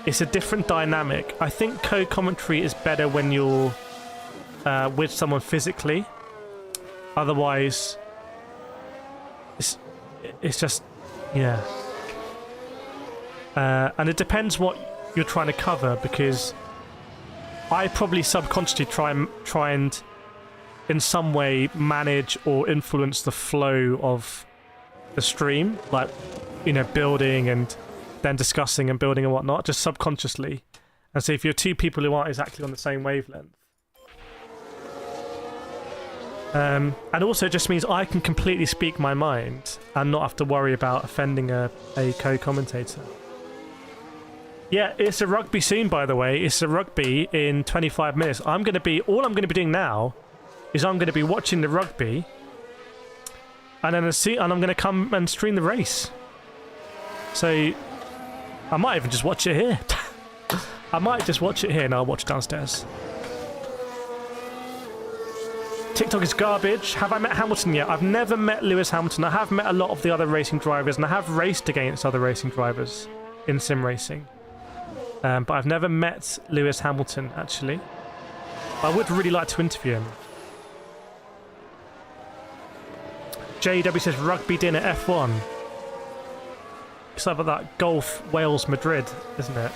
S1: It's a different dynamic. I think co-commentary is better when you're with someone physically. Otherwise, it's just, yeah. And it depends what you're trying to cover, because I probably subconsciously try and in some way manage or influence the flow of the stream, like, you know, building and then discussing and building and whatnot, just subconsciously. And so if you're two people who aren't exactly on the same wavelength, and also just means I can completely speak my mind and not have to worry about offending a co-commentator. Yeah, it's a rugby soon, by the way. It's a rugby in 25 minutes. All I'm going to be doing now is I'm going to be watching the rugby, and then I'm going to come and stream the race. So I might even just watch it here. I might just watch it here and I'll watch it downstairs. TikTok is garbage. Have I met Hamilton yet? I've never met Lewis Hamilton. I have met a lot of the other racing drivers, and I have raced against other racing drivers in sim racing. But I've never met Lewis Hamilton, actually. I would really like to interview him. JW says rugby dinner F1. It's like that Golf Wales Madrid, isn't it?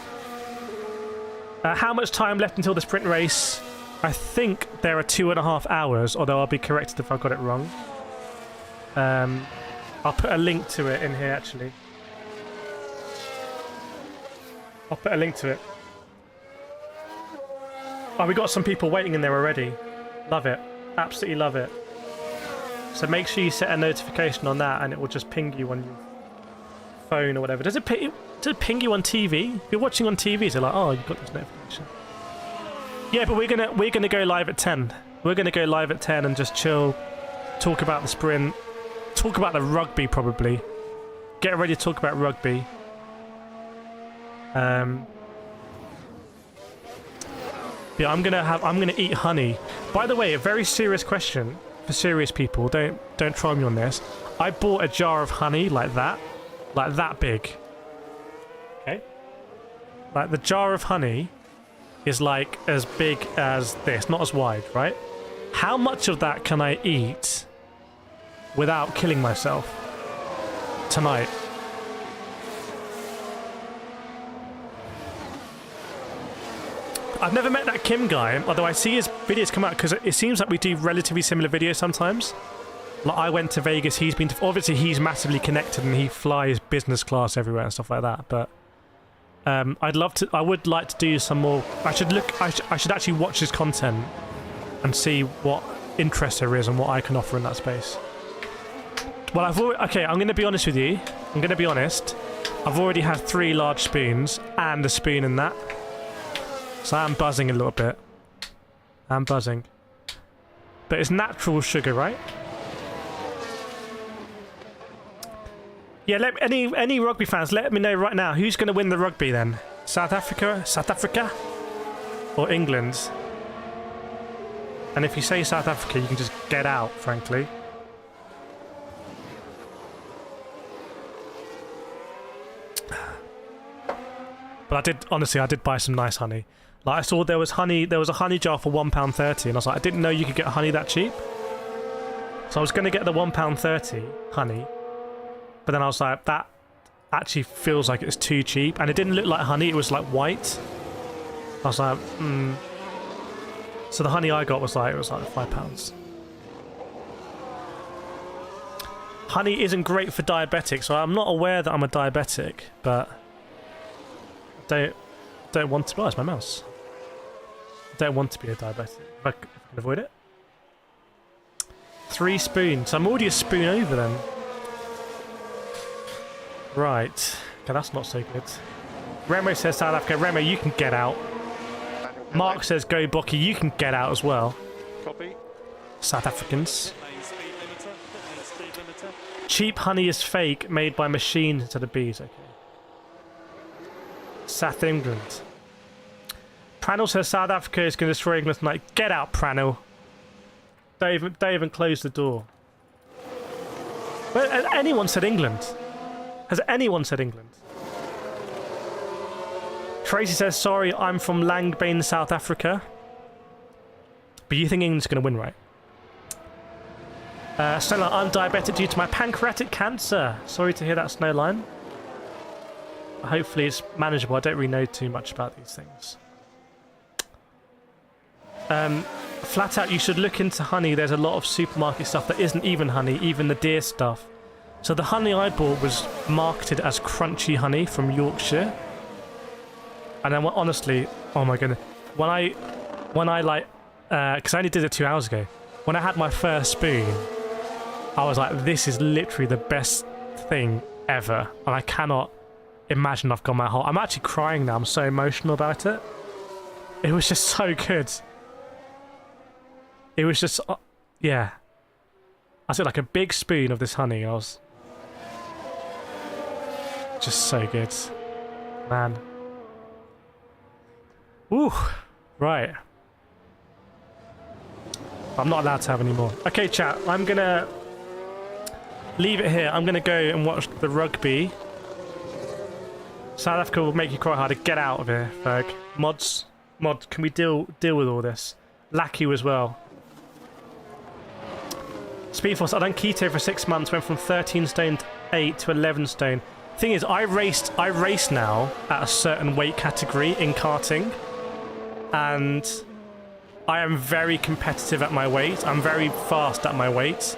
S1: How much time left until the sprint race? I think there are 2.5 hours, although I'll be corrected if I got it wrong. I'll put a link to it in here, actually. I'll put a link to it. Oh, we got some people waiting in there already. Love it. Absolutely love it. So make sure you set a notification on that and it will just ping you on your phone or whatever. Does it ping you on TV? If you're watching on TV, is it like, oh, you got this notification? Yeah, but we're gonna go live at 10. We're gonna go live at 10 and just chill, talk about the sprint, talk about the rugby probably. Get ready to talk about rugby. Yeah, I'm gonna eat honey. By the way, a very serious question for serious people. Don't try me on this. I bought a jar of honey like that big. Okay. Like the jar of honey is like as big as this, not as wide, right? How much of that can I eat without killing myself tonight? I've never met that Kim guy, although I see his videos come out because it seems like we do relatively similar videos sometimes. Like I went to Vegas, he's been to, obviously he's massively connected and he flies business class everywhere and stuff like that. But I would like to do some more. I should actually watch his content and see what interest there is and what I can offer in that space. Well, okay, I'm going to be honest with you. I'm going to be honest. I've already had 3 large spoons and a spoon in that. So I'm buzzing a little bit. I'm buzzing. But it's natural sugar, right? Yeah, any rugby fans, let me know right now. Who's going to win the rugby then? South Africa? Or England? And if you say South Africa, you can just get out, frankly. But I did buy some nice honey. Like I saw there was a honey jar for £1.30 and I was like, I didn't know you could get honey that cheap. So I was going to get the £1.30 honey. But then I was like, that actually feels like it's too cheap. And it didn't look like honey, it was like white. I was like, So the honey I got was like, it was like £5. Honey isn't great for diabetics, so I'm not aware that I'm a diabetic, but don't want to. Oh, it's my mouse. Don't want to be a diabetic. If I can avoid it. 3 spoons. I'm already a spoon over then. Right. Okay, that's not so good. Remo says South Africa. Remo, you can get out. Mark says go Bocky. You can get out as well.
S2: Copy.
S1: South Africans. Cheap honey is fake, made by machine to the bees. Okay. South England. Pranel says South Africa is going to destroy England tonight. Get out, Pranel. Don't even close the door. But has anyone said England? Has anyone said England? Tracy says, sorry, I'm from Langbane, South Africa. But you think England's going to win, right? Snowline, I'm diabetic due to my pancreatic cancer. Sorry to hear that, Snowline. Hopefully it's manageable. I don't really know too much about these things. Flat out, you should look into honey. There's a lot of supermarket stuff that isn't even honey, even the deer stuff. So the honey I bought was marketed as crunchy honey from Yorkshire. And then honestly, oh my goodness, when I like, because I only did it 2 hours ago. When I had my first spoon, I was like, this is literally the best thing ever. And I cannot imagine I've gone my whole... I'm actually crying now. I'm so emotional about it. It was just so good. It was just... yeah. I took like a big spoon of this honey. I was... just so good. Man. Ooh. Right. I'm not allowed to have any more. Okay, chat. I'm going to leave it here. I'm going to go and watch the rugby. South Africa will make you cry harder. Get out of here, Ferg. Mods, can we deal with all this? Lackey as well. Speedforce, I've done keto for 6 months. Went from 13 stone to 8 to 11 stone. Thing is, I race now at a certain weight category in karting. And I am very competitive at my weight. I'm very fast at my weight.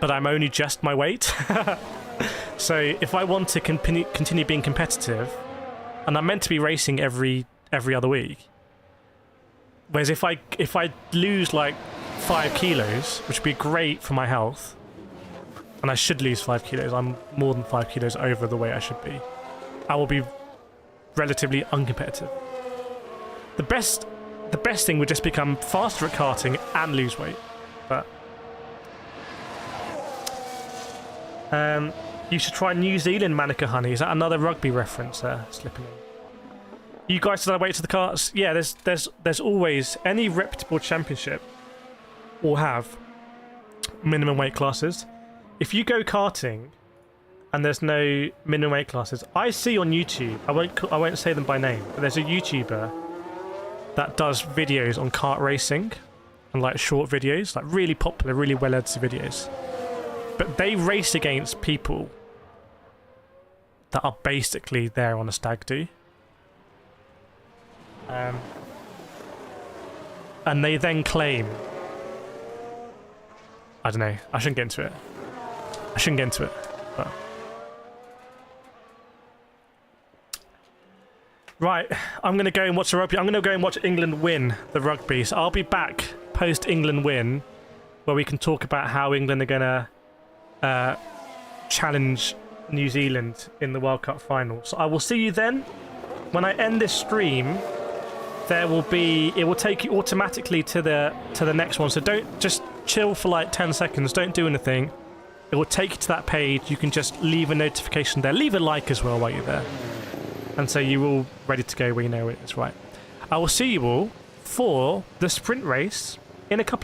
S1: but I'm only just my weight. So if I want to continue being competitive, and I'm meant to be racing every other week, whereas if I lose like 5 kilos, which would be great for my health, and I should lose 5 kilos, I'm more than 5 kilos over the weight I should be, I will be relatively uncompetitive. The best thing would just become faster at karting and lose weight, but you should try New Zealand, Monaco honey. Is that another rugby reference there slipping in? You guys still wait to the carts? Yeah, there's always, any reputable championship will have minimum weight classes. If you go karting and there's no minimum weight classes, I see on YouTube, I won't say them by name, but there's a YouTuber that does videos on kart racing, and like short videos, like really popular, really well edited videos. But they race against people that are basically there on a stag do. And they then claim, I don't know, I shouldn't get into it. But right, I'm going to go and watch the rugby. I'm going to go and watch England win the rugby. So I'll be back post England win, where we can talk about how England are going to challenge New Zealand in the World Cup final. So I will see you then. When I end this stream, it will take you automatically to the next one. So don't just chill for like 10 seconds. Don't do anything. It will take you to that page. You can just leave a notification there. Leave a like as well while you're there. And so you're all ready to go where you know it is right. I will see you all for the sprint race in a couple of